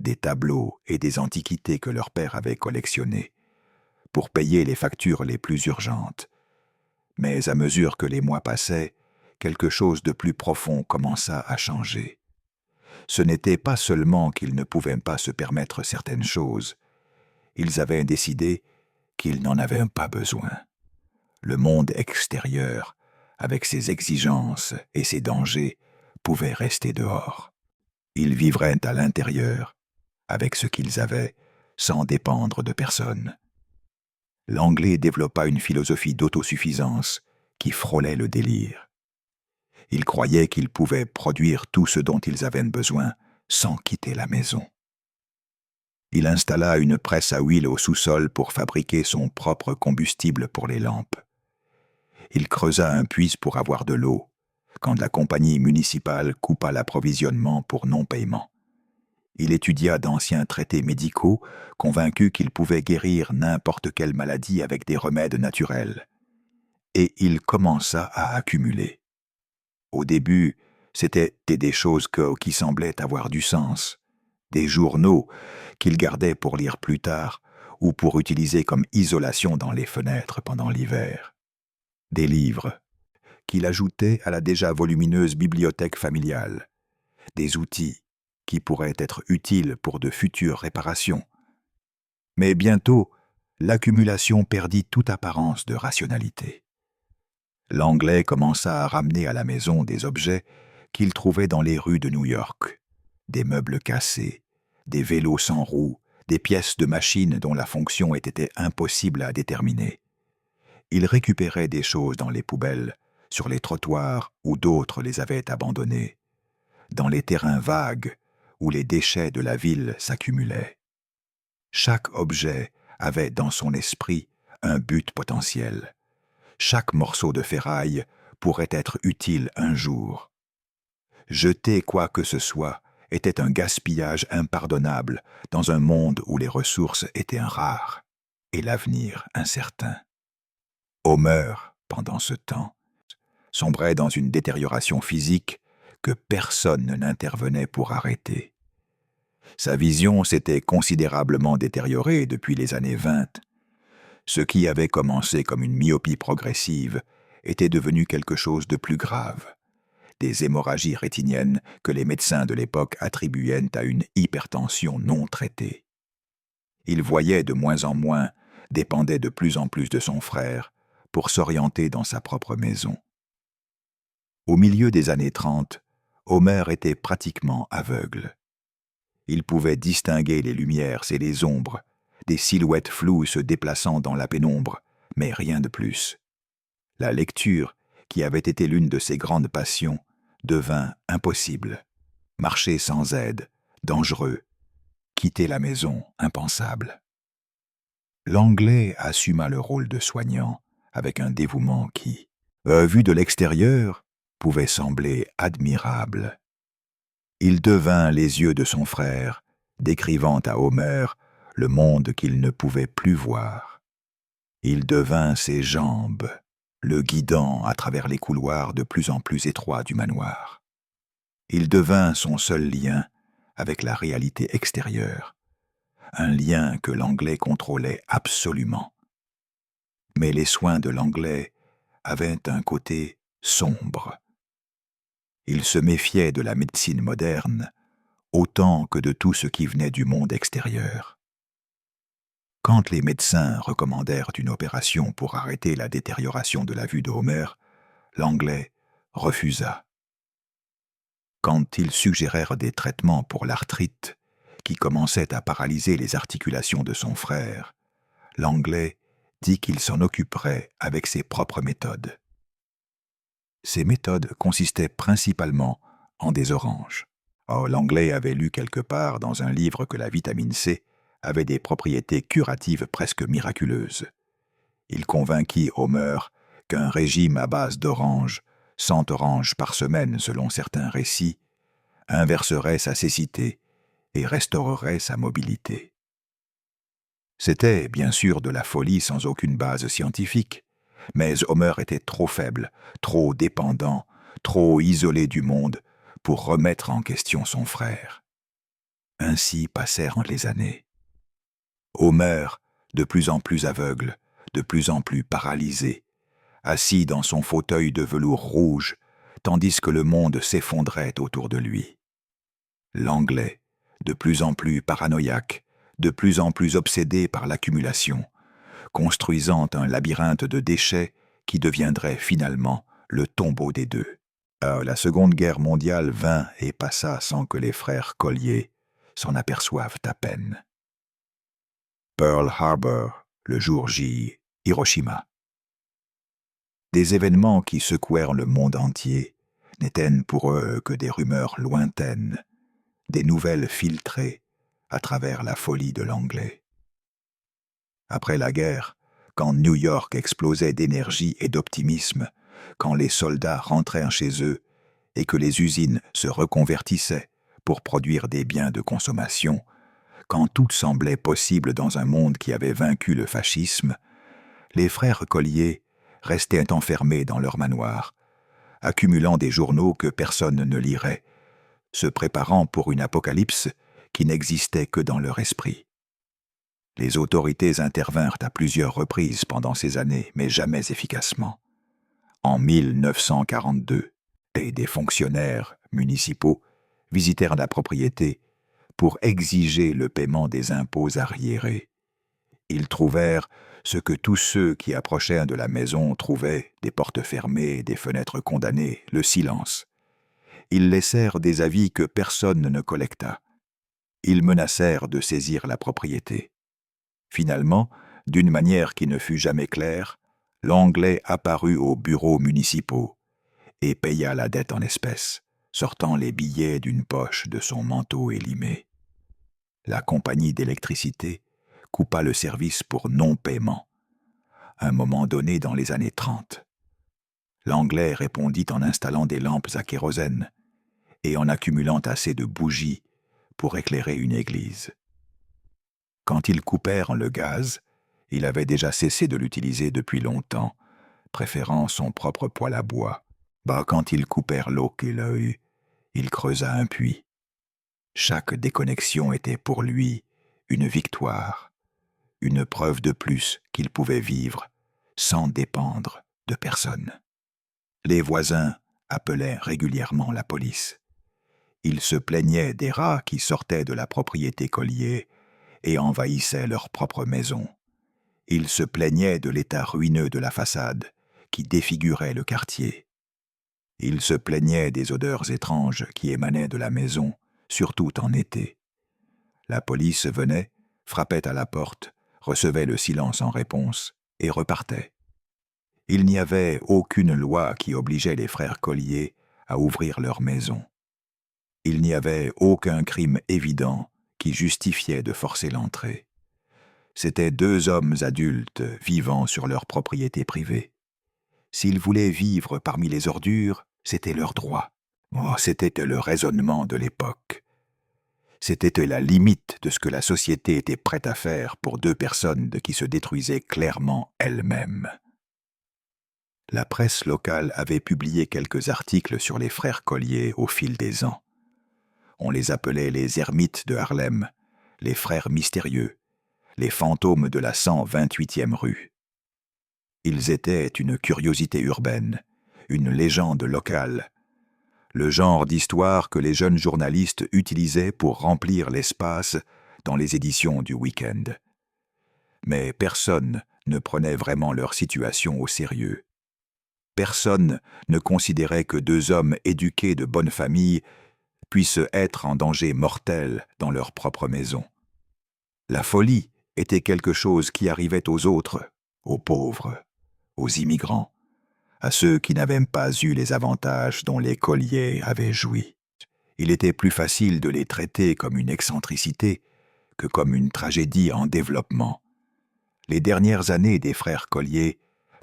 des tableaux et des antiquités que leur père avait collectionnés, pour payer les factures les plus urgentes. Mais à mesure que les mois passaient, quelque chose de plus profond commença à changer. Ce n'était pas seulement qu'ils ne pouvaient pas se permettre certaines choses, ils avaient décidé qu'ils n'en avaient pas besoin. Le monde extérieur, avec ses exigences et ses dangers, pouvait rester dehors. Ils vivraient à l'intérieur, avec ce qu'ils avaient, sans dépendre de personne. L'Anglais développa une philosophie d'autosuffisance qui frôlait le délire. Il croyait qu'ils pouvaient produire tout ce dont ils avaient besoin sans quitter la maison. Il installa une presse à huile au sous-sol pour fabriquer son propre combustible pour les lampes. Il creusa un puits pour avoir de l'eau, quand la compagnie municipale coupa l'approvisionnement pour non-paiement. Il étudia d'anciens traités médicaux, convaincu qu'il pouvait guérir n'importe quelle maladie avec des remèdes naturels. Et il commença à accumuler. Au début, c'étaient des choses qui semblaient avoir du sens, des journaux qu'il gardait pour lire plus tard ou pour utiliser comme isolation dans les fenêtres pendant l'hiver, des livres qu'il ajoutait à la déjà volumineuse bibliothèque familiale, des outils qui pourraient être utiles pour de futures réparations. Mais bientôt, l'accumulation perdit toute apparence de rationalité. L'Anglais commença à ramener à la maison des objets qu'il trouvait dans les rues de New York, des meubles cassés, des vélos sans roues, des pièces de machines dont la fonction était impossible à déterminer. Il récupérait des choses dans les poubelles, sur les trottoirs où d'autres les avaient abandonnées, dans les terrains vagues où les déchets de la ville s'accumulaient. Chaque objet avait dans son esprit un but potentiel. Chaque morceau de ferraille pourrait être utile un jour. Jeter quoi que ce soit était un gaspillage impardonnable dans un monde où les ressources étaient rares et l'avenir incertain. Homer, pendant ce temps, sombrait dans une détérioration physique que personne n'intervenait pour arrêter. Sa vision s'était considérablement détériorée depuis les années 20. Ce qui avait commencé comme une myopie progressive était devenu quelque chose de plus grave, des hémorragies rétiniennes que les médecins de l'époque attribuaient à une hypertension non traitée. Il voyait de moins en moins, dépendait de plus en plus de son frère pour s'orienter dans sa propre maison. Au milieu des années 30, Homer était pratiquement aveugle. Il pouvait distinguer les lumières et les ombres, des silhouettes floues se déplaçant dans la pénombre, mais rien de plus. La lecture, qui avait été l'une de ses grandes passions, devint impossible. Marcher sans aide, dangereux. Quitter la maison, impensable. L'Anglais assuma le rôle de soignant, avec un dévouement qui, vu de l'extérieur, pouvait sembler admirable. Il devint les yeux de son frère, décrivant à Homer le monde qu'il ne pouvait plus voir. Il devint ses jambes, le guidant à travers les couloirs de plus en plus étroits du manoir. Il devint son seul lien avec la réalité extérieure, un lien que l'Anglais contrôlait absolument. Mais les soins de l'Anglais avaient un côté sombre. Il se méfiait de la médecine moderne autant que de tout ce qui venait du monde extérieur. Quand les médecins recommandèrent une opération pour arrêter la détérioration de la vue de Homer, l'Anglais refusa. Quand ils suggérèrent des traitements pour l'arthrite, qui commençait à paralyser les articulations de son frère, l'Anglais dit qu'il s'en occuperait avec ses propres méthodes. Ces méthodes consistaient principalement en des oranges. Or, l'Anglais avait lu quelque part dans un livre que la vitamine C avait des propriétés curatives presque miraculeuses. Il convainquit Homer qu'un régime à base d'oranges, 100 oranges par semaine selon certains récits, inverserait sa cécité et restaurerait sa mobilité. C'était bien sûr de la folie sans aucune base scientifique, mais Homer était trop faible, trop dépendant, trop isolé du monde pour remettre en question son frère. Ainsi passèrent les années. Homer, de plus en plus aveugle, de plus en plus paralysé, assis dans son fauteuil de velours rouge, tandis que le monde s'effondrait autour de lui. L'Anglais, de plus en plus paranoïaque, de plus en plus obsédé par l'accumulation, construisant un labyrinthe de déchets qui deviendrait finalement le tombeau des deux. La Seconde Guerre mondiale vint et passa sans que les frères Collier s'en aperçoivent à peine. Pearl Harbor, le jour J, Hiroshima. Des événements qui secouèrent le monde entier n'étaient pour eux que des rumeurs lointaines, des nouvelles filtrées à travers la folie de l'Anglais. Après la guerre, quand New York explosait d'énergie et d'optimisme, quand les soldats rentrèrent chez eux et que les usines se reconvertissaient pour produire des biens de consommation, quand tout semblait possible dans un monde qui avait vaincu le fascisme, les frères Collier restaient enfermés dans leur manoir, accumulant des journaux que personne ne lirait, se préparant pour une apocalypse qui n'existait que dans leur esprit. Les autorités intervinrent à plusieurs reprises pendant ces années, mais jamais efficacement. En 1942, des fonctionnaires municipaux visitèrent la propriété pour exiger le paiement des impôts arriérés. Ils trouvèrent ce que tous ceux qui approchaient de la maison trouvaient, des portes fermées, des fenêtres condamnées, le silence. Ils laissèrent des avis que personne ne collecta. Ils menacèrent de saisir la propriété. Finalement, d'une manière qui ne fut jamais claire, l'Anglais apparut aux bureaux municipaux et paya la dette en espèces, sortant les billets d'une poche de son manteau élimé. La compagnie d'électricité coupa le service pour non-paiement, un moment donné dans les années 30. L'Anglais répondit en installant des lampes à kérosène et en accumulant assez de bougies pour éclairer une église. Quand ils coupèrent le gaz, il avait déjà cessé de l'utiliser depuis longtemps, préférant son propre poêle à bois. Quand ils coupèrent l'eau qu'il a eue, il creusa un puits. Chaque déconnexion était pour lui une victoire, une preuve de plus qu'il pouvait vivre sans dépendre de personne. Les voisins appelaient régulièrement la police. Ils se plaignaient des rats qui sortaient de la propriété Collier et envahissaient leur propre maison. Ils se plaignaient de l'état ruineux de la façade qui défigurait le quartier. Ils se plaignaient des odeurs étranges qui émanaient de la maison, surtout en été. La police venait, frappait à la porte, recevait le silence en réponse et repartait. Il n'y avait aucune loi qui obligeait les frères Collier à ouvrir leur maison. Il n'y avait aucun crime évident qui justifiait de forcer l'entrée. C'étaient deux hommes adultes vivant sur leur propriété privée. S'ils voulaient vivre parmi les ordures, c'était leur droit. C'était le raisonnement de l'époque. C'était la limite de ce que la société était prête à faire pour deux personnes qui se détruisaient clairement elles-mêmes. La presse locale avait publié quelques articles sur les frères Collier au fil des ans. On les appelait les ermites de Harlem, les frères mystérieux, les fantômes de la 128e rue. Ils étaient une curiosité urbaine, une légende locale, le genre d'histoire que les jeunes journalistes utilisaient pour remplir l'espace dans les éditions du week-end. Mais personne ne prenait vraiment leur situation au sérieux. Personne ne considérait que deux hommes éduqués de bonne famille puissent être en danger mortel dans leur propre maison. La folie était quelque chose qui arrivait aux autres, aux pauvres, aux immigrants, à ceux qui n'avaient pas eu les avantages dont les Collier avaient joui. Il était plus facile de les traiter comme une excentricité que comme une tragédie en développement. Les dernières années des frères Collier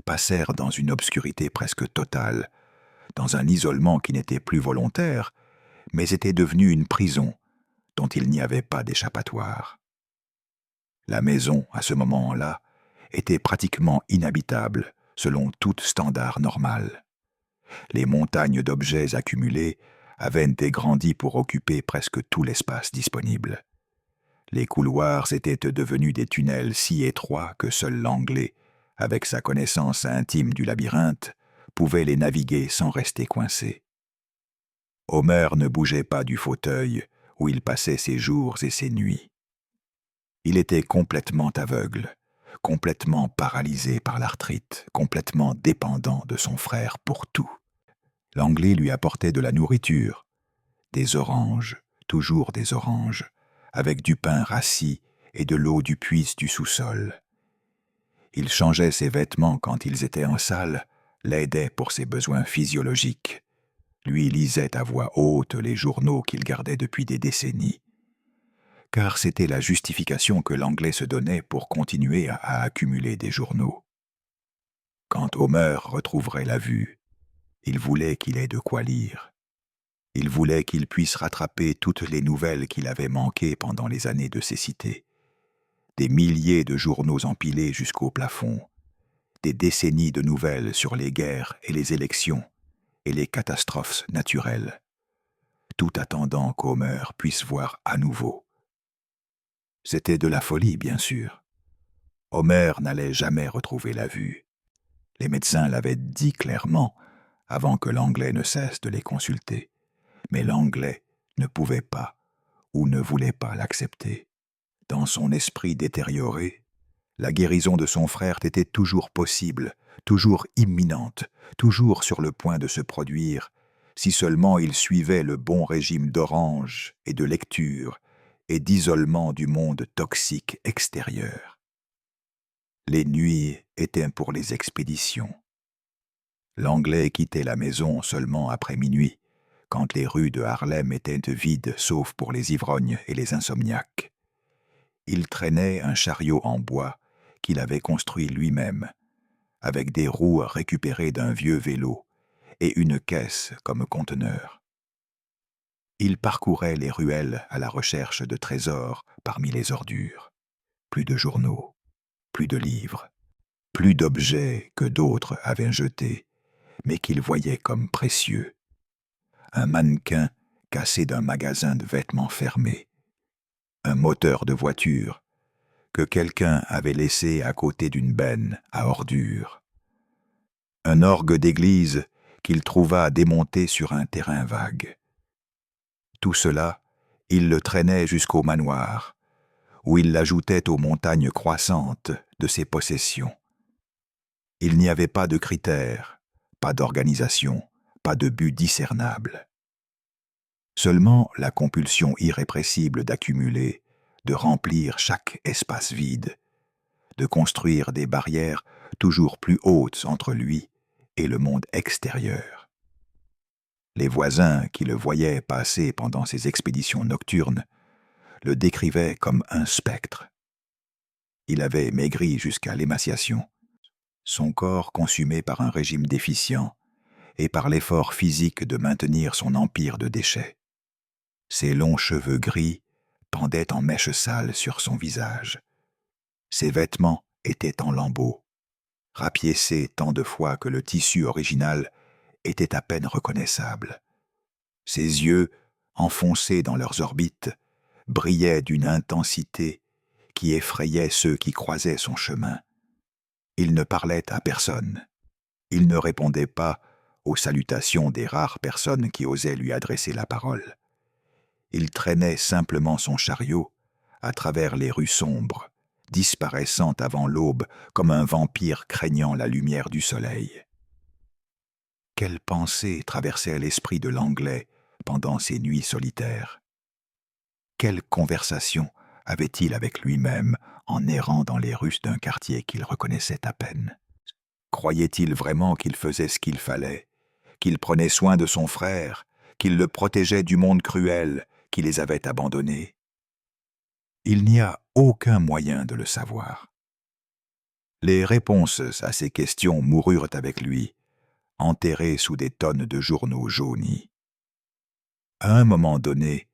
passèrent dans une obscurité presque totale, dans un isolement qui n'était plus volontaire, mais était devenu une prison dont il n'y avait pas d'échappatoire. La maison, à ce moment-là, était pratiquement inhabitable selon tout standard normal. Les montagnes d'objets accumulés avaient dégrandi pour occuper presque tout l'espace disponible. Les couloirs étaient devenus des tunnels si étroits que seul l'Anglais, avec sa connaissance intime du labyrinthe, pouvait les naviguer sans rester coincé. Homer ne bougeait pas du fauteuil où il passait ses jours et ses nuits. Il était complètement aveugle, complètement paralysé par l'arthrite, complètement dépendant de son frère pour tout. L'Anglais lui apportait de la nourriture, des oranges, toujours des oranges, avec du pain rassis et de l'eau du puits du sous-sol. Il changeait ses vêtements quand ils étaient en salle, l'aidait pour ses besoins physiologiques, lui lisait à voix haute les journaux qu'il gardait depuis des décennies, car c'était la justification que l'Anglais se donnait pour continuer à accumuler des journaux. Quand Homer retrouverait la vue, il voulait qu'il ait de quoi lire. Il voulait qu'il puisse rattraper toutes les nouvelles qu'il avait manquées pendant les années de cécité. Des milliers de journaux empilés jusqu'au plafond, des décennies de nouvelles sur les guerres et les élections et les catastrophes naturelles, tout attendant qu'Homer puisse voir à nouveau. C'était de la folie, bien sûr. Homer n'allait jamais retrouver la vue. Les médecins l'avaient dit clairement, avant que l'Anglais ne cesse de les consulter. Mais l'Anglais ne pouvait pas ou ne voulait pas l'accepter. Dans son esprit détérioré, la guérison de son frère était toujours possible, toujours imminente, toujours sur le point de se produire, si seulement il suivait le bon régime d'orange et de lecture et d'isolement du monde toxique extérieur. Les nuits étaient pour les expéditions. L'Anglais quittait la maison seulement après minuit, quand les rues de Harlem étaient vides sauf pour les ivrognes et les insomniaques. Il traînait un chariot en bois qu'il avait construit lui-même, avec des roues récupérées d'un vieux vélo et une caisse comme conteneur. Il parcourait les ruelles à la recherche de trésors parmi les ordures. Plus de journaux, plus de livres, plus d'objets que d'autres avaient jetés, mais qu'il voyait comme précieux. Un mannequin cassé d'un magasin de vêtements fermé, un moteur de voiture que quelqu'un avait laissé à côté d'une benne à ordures, un orgue d'église qu'il trouva démonté sur un terrain vague. Tout cela, il le traînait jusqu'au manoir, où il l'ajoutait aux montagnes croissantes de ses possessions. Il n'y avait pas de critères, pas d'organisation, pas de but discernable. Seulement la compulsion irrépressible d'accumuler, de remplir chaque espace vide, de construire des barrières toujours plus hautes entre lui et le monde extérieur. Les voisins qui le voyaient passer pendant ses expéditions nocturnes le décrivaient comme un spectre. Il avait maigri jusqu'à l'émaciation, son corps consumé par un régime déficient et par l'effort physique de maintenir son empire de déchets. Ses longs cheveux gris pendaient en mèches sales sur son visage. Ses vêtements étaient en lambeaux, rapiécés tant de fois que le tissu original était à peine reconnaissable. Ses yeux, enfoncés dans leurs orbites, brillaient d'une intensité qui effrayait ceux qui croisaient son chemin. Il ne parlait à personne. Il ne répondait pas aux salutations des rares personnes qui osaient lui adresser la parole. Il traînait simplement son chariot à travers les rues sombres, disparaissant avant l'aube comme un vampire craignant la lumière du soleil. Quelle pensée traversait l'esprit de l'Anglais pendant ces nuits solitaires? Quelle conversation avait-il avec lui-même en errant dans les rues d'un quartier qu'il reconnaissait à peine? Croyait-il vraiment qu'il faisait ce qu'il fallait, qu'il prenait soin de son frère, qu'il le protégeait du monde cruel qui les avait abandonnés? Il n'y a aucun moyen de le savoir. Les réponses à ces questions moururent avec lui, enterrées sous des tonnes de journaux jaunis. À un moment donné,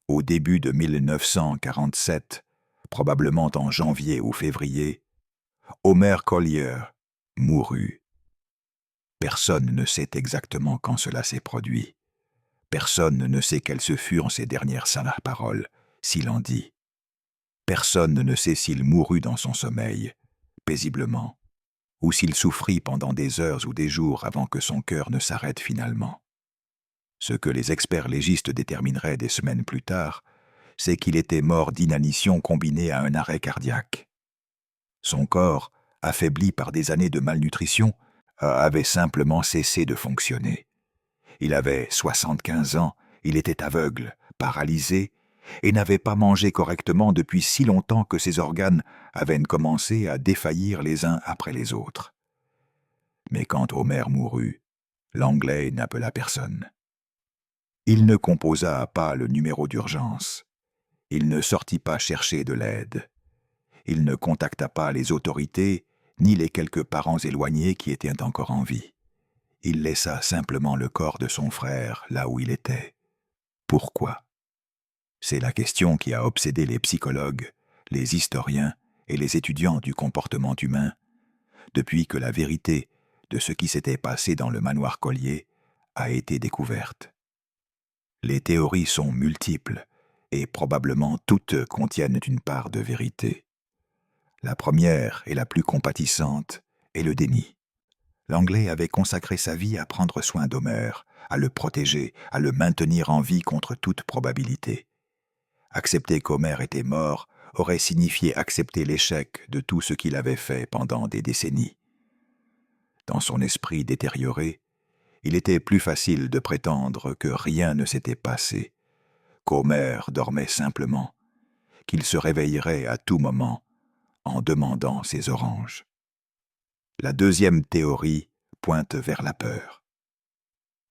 au début de 1947, probablement en janvier ou février, Homer Collier mourut. Personne ne sait exactement quand cela s'est produit. Personne ne sait quelles furent ses dernières paroles, s'il en dit. Personne ne sait s'il mourut dans son sommeil, paisiblement, ou s'il souffrit pendant des heures ou des jours avant que son cœur ne s'arrête finalement. Ce que les experts légistes détermineraient des semaines plus tard, c'est qu'il était mort d'inanition combinée à un arrêt cardiaque. Son corps, affaibli par des années de malnutrition, avait simplement cessé de fonctionner. Il avait 75 ans, il était aveugle, paralysé, et n'avait pas mangé correctement depuis si longtemps que ses organes avaient commencé à défaillir les uns après les autres. Mais quand Homer mourut, l'Anglais n'appela personne. Il ne composa pas le numéro d'urgence. Il ne sortit pas chercher de l'aide. Il ne contacta pas les autorités ni les quelques parents éloignés qui étaient encore en vie. Il laissa simplement le corps de son frère là où il était, Pourquoi? C'est la question qui a obsédé les psychologues, les historiens et les étudiants du comportement humain, depuis que la vérité de ce qui s'était passé dans le manoir Collier a été découverte. Les théories sont multiples et probablement toutes contiennent une part de vérité. La première et la plus compatissante est le déni. L'Anglais avait consacré sa vie à prendre soin d'Homère, à le protéger, à le maintenir en vie contre toute probabilité. Accepter qu'Homère était mort aurait signifié accepter l'échec de tout ce qu'il avait fait pendant des décennies. Dans son esprit détérioré, il était plus facile de prétendre que rien ne s'était passé, qu'Homère dormait simplement, qu'il se réveillerait à tout moment en demandant ses oranges. La deuxième théorie pointe vers la peur.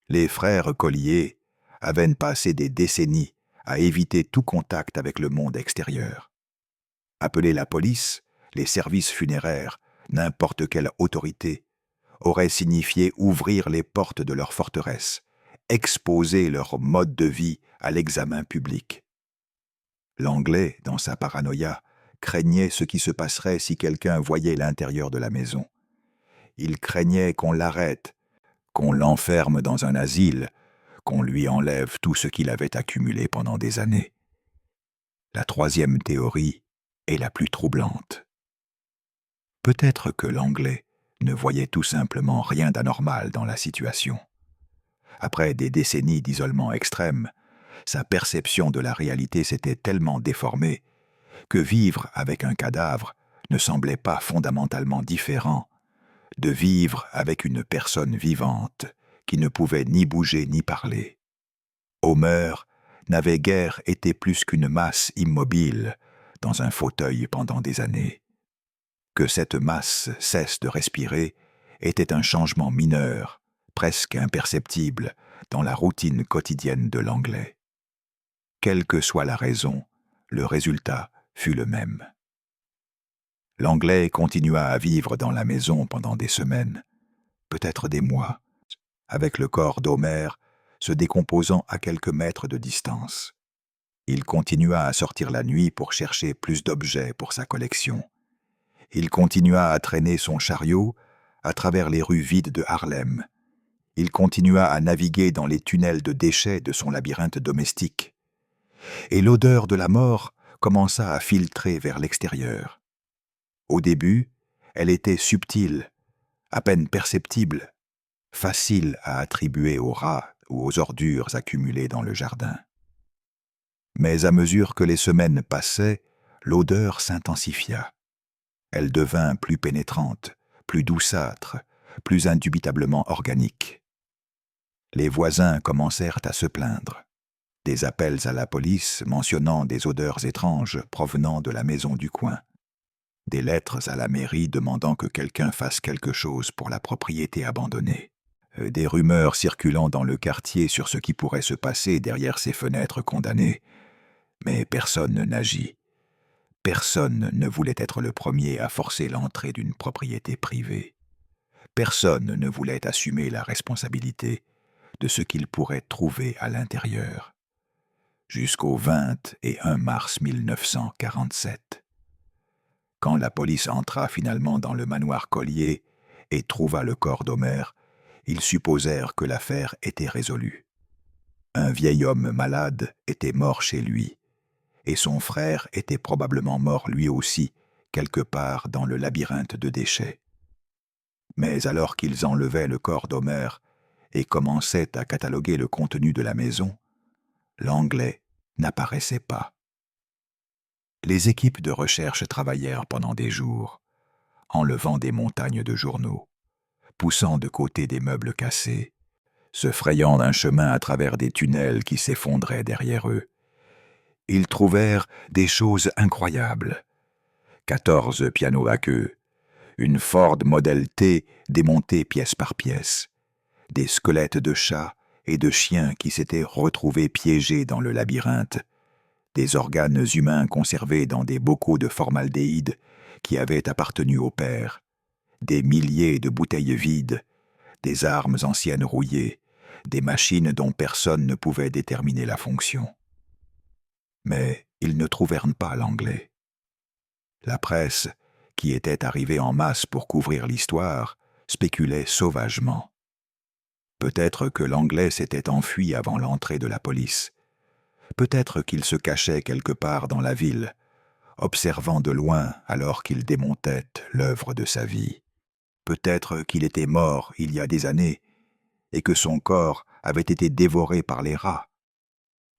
Les frères Collier avaient passé des décennies à éviter tout contact avec le monde extérieur. Appeler la police, les services funéraires, n'importe quelle autorité, aurait signifié ouvrir les portes de leur forteresse, exposer leur mode de vie à l'examen public. L'Anglais, dans sa paranoïa, craignait ce qui se passerait si quelqu'un voyait l'intérieur de la maison. Il craignait qu'on l'arrête, qu'on l'enferme dans un asile, qu'on lui enlève tout ce qu'il avait accumulé pendant des années. La troisième théorie est la plus troublante. Peut-être que l'Anglais ne voyait tout simplement rien d'anormal dans la situation. Après des décennies d'isolement extrême, sa perception de la réalité s'était tellement déformée que vivre avec un cadavre ne semblait pas fondamentalement différent de vivre avec une personne vivante qui ne pouvait ni bouger ni parler. Homer n'avait guère été plus qu'une masse immobile dans un fauteuil pendant des années. Que cette masse cesse de respirer était un changement mineur, presque imperceptible, dans la routine quotidienne de l'Anglais. Quelle que soit la raison, le résultat fut le même. L'Anglais continua à vivre dans la maison pendant des semaines, peut-être des mois, avec le corps d'Homère se décomposant à quelques mètres de distance. Il continua à sortir la nuit pour chercher plus d'objets pour sa collection. Il continua à traîner son chariot à travers les rues vides de Harlem. Il continua à naviguer dans les tunnels de déchets de son labyrinthe domestique. Et l'odeur de la mort commença à filtrer vers l'extérieur. Au début, elle était subtile, à peine perceptible, facile à attribuer aux rats ou aux ordures accumulées dans le jardin. Mais à mesure que les semaines passaient, l'odeur s'intensifia. Elle devint plus pénétrante, plus douceâtre, plus indubitablement organique. Les voisins commencèrent à se plaindre. Des appels à la police mentionnant des odeurs étranges provenant de la maison du coin. Des lettres à la mairie demandant que quelqu'un fasse quelque chose pour la propriété abandonnée. Des rumeurs circulant dans le quartier sur ce qui pourrait se passer derrière ces fenêtres condamnées. Mais personne n'agit. Personne ne voulait être le premier à forcer l'entrée d'une propriété privée. Personne ne voulait assumer la responsabilité de ce qu'il pourrait trouver à l'intérieur. Jusqu'au 21 mars 1947. Quand la police entra finalement dans le manoir Collier et trouva le corps d'Homère, ils supposèrent que l'affaire était résolue. Un vieil homme malade était mort chez lui, et son frère était probablement mort lui aussi, quelque part dans le labyrinthe de déchets. Mais alors qu'ils enlevaient le corps d'Homère et commençaient à cataloguer le contenu de la maison, l'Anglais n'apparaissait pas. Les équipes de recherche travaillèrent pendant des jours, enlevant des montagnes de journaux, poussant de côté des meubles cassés, se frayant un chemin à travers des tunnels qui s'effondraient derrière eux. Ils trouvèrent des choses incroyables. 14 pianos à queue, une Ford Model T démontée pièce par pièce, des squelettes de chats et de chiens qui s'étaient retrouvés piégés dans le labyrinthe, des organes humains conservés dans des bocaux de formaldéhyde qui avaient appartenu au père, des milliers de bouteilles vides, des armes anciennes rouillées, des machines dont personne ne pouvait déterminer la fonction. Mais ils ne trouvèrent pas l'anglais. La presse, qui était arrivée en masse pour couvrir l'histoire, spéculait sauvagement. Peut-être que l'anglais s'était enfui avant l'entrée de la police. Peut-être qu'il se cachait quelque part dans la ville, observant de loin alors qu'il démontait l'œuvre de sa vie. Peut-être qu'il était mort il y a des années et que son corps avait été dévoré par les rats.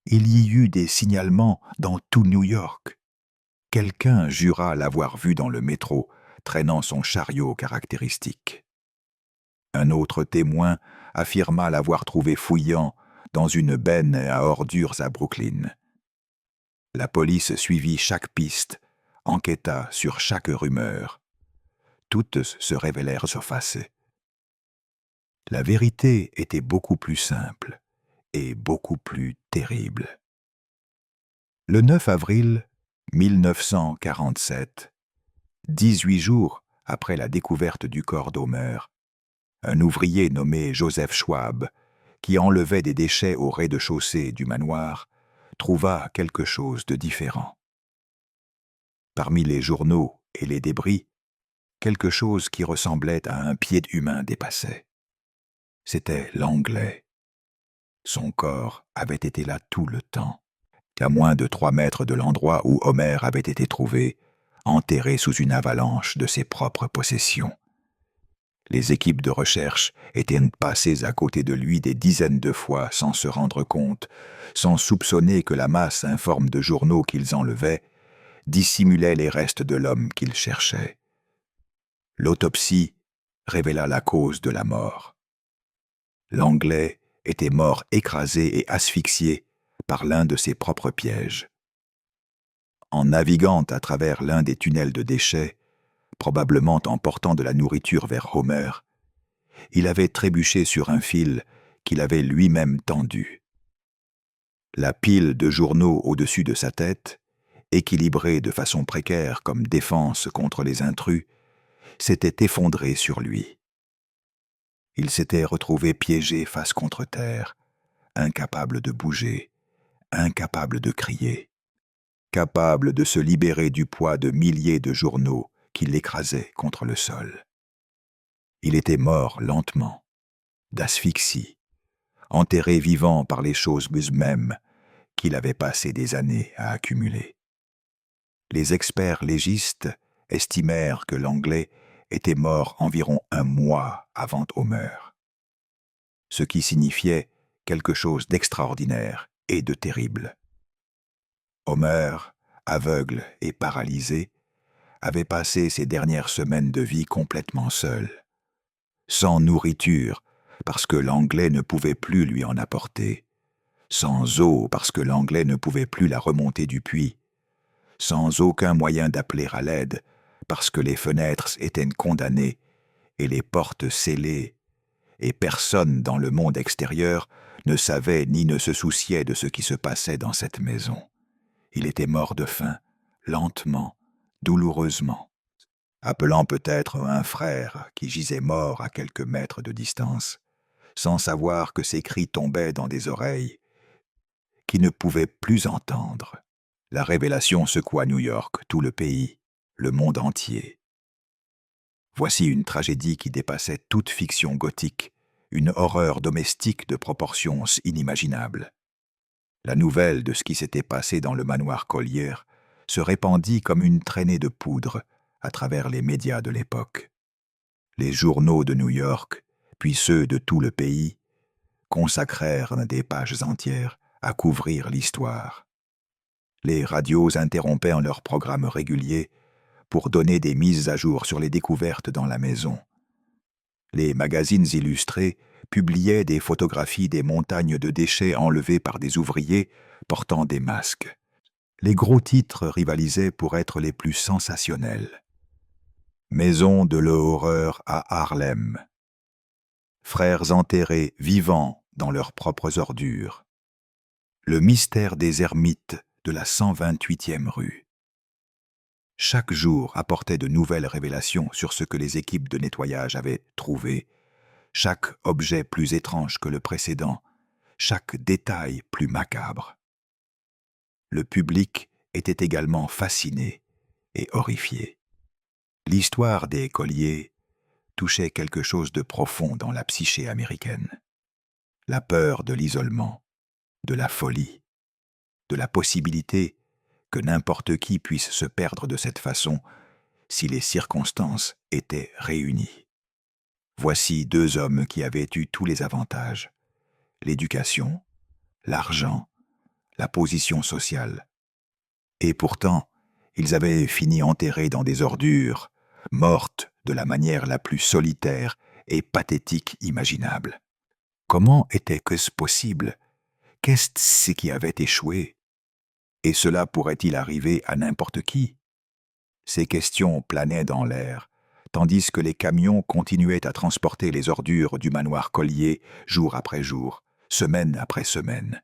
Il y eut des signalements dans tout New York. Quelqu'un jura l'avoir vu dans le métro, traînant son chariot caractéristique. Un autre témoin affirma l'avoir trouvé fouillant dans une benne à ordures à Brooklyn. La police suivit chaque piste, enquêta sur chaque rumeur. Toutes se révélèrent fausses. La vérité était beaucoup plus simple et beaucoup plus terrible. Le 9 avril 1947, 18 jours après la découverte du corps d'Homer, un ouvrier nommé Joseph Schwab, qui enlevait des déchets au rez-de-chaussée du manoir, trouva quelque chose de différent. Parmi les journaux et les débris, quelque chose qui ressemblait à un pied humain dépassait. C'était l'anglais. Son corps avait été là tout le temps, à moins de 3 mètres de l'endroit où Homer avait été trouvé, enterré sous une avalanche de ses propres possessions. Les équipes de recherche étaient passées à côté de lui des dizaines de fois sans se rendre compte, sans soupçonner que la masse informe de journaux qu'ils enlevaient dissimulait les restes de l'homme qu'ils cherchaient. L'autopsie révéla la cause de la mort. L'anglais était mort écrasé et asphyxié par l'un de ses propres pièges. En naviguant à travers l'un des tunnels de déchets, probablement en portant de la nourriture vers Homer, il avait trébuché sur un fil qu'il avait lui-même tendu. La pile de journaux au-dessus de sa tête, équilibrée de façon précaire comme défense contre les intrus, s'était effondrée sur lui. Il s'était retrouvé piégé face contre terre, incapable de bouger, incapable de crier, capable de se libérer du poids de milliers de journaux qui l'écrasaient contre le sol. Il était mort lentement, d'asphyxie, enterré vivant par les choses mêmes qu'il avait passé des années à accumuler. Les experts légistes estimèrent que l'anglais était mort environ 1 mois avant Homer, ce qui signifiait quelque chose d'extraordinaire et de terrible. Homer, aveugle et paralysé, avait passé ses dernières semaines de vie complètement seul, sans nourriture parce que l'anglais ne pouvait plus lui en apporter, sans eau parce que l'anglais ne pouvait plus la remonter du puits, sans aucun moyen d'appeler à l'aide parce que les fenêtres étaient condamnées et les portes scellées, et personne dans le monde extérieur ne savait ni ne se souciait de ce qui se passait dans cette maison. Il était mort de faim, lentement, douloureusement, appelant peut-être un frère qui gisait mort à quelques mètres de distance, sans savoir que ses cris tombaient dans des oreilles qui ne pouvaient plus entendre. La révélation secoua New York, tout le pays, le monde entier. Voici une tragédie qui dépassait toute fiction gothique, une horreur domestique de proportions inimaginables. La nouvelle de ce qui s'était passé dans le manoir Collier se répandit comme une traînée de poudre à travers les médias de l'époque. Les journaux de New York, puis ceux de tout le pays, consacrèrent des pages entières à couvrir l'histoire. Les radios interrompaient en leurs programmes réguliers pour donner des mises à jour sur les découvertes dans la maison. Les magazines illustrés publiaient des photographies des montagnes de déchets enlevés par des ouvriers portant des masques. Les gros titres rivalisaient pour être les plus sensationnels. Maison de l'horreur à Harlem. Frères enterrés vivants dans leurs propres ordures. Le mystère des ermites de la 128e rue. Chaque jour apportait de nouvelles révélations sur ce que les équipes de nettoyage avaient trouvé. chaque objet plus étrange que le précédent, chaque détail plus macabre. Le public était également fasciné et horrifié. L'histoire des colliers touchait quelque chose de profond dans la psyché américaine. La peur de l'isolement, de la folie, de la possibilité que n'importe qui puisse se perdre de cette façon si les circonstances étaient réunies. Voici deux hommes qui avaient eu tous les avantages: l'éducation, l'argent, la position sociale. Et pourtant, ils avaient fini enterrés dans des ordures, mortes de la manière la plus solitaire et pathétique imaginable. Comment était-ce possible? Qu'est-ce qui avait échoué? Et cela pourrait-il arriver à n'importe qui? Ces questions planaient dans l'air, tandis que les camions continuaient à transporter les ordures du manoir Collier jour après jour, semaine après semaine.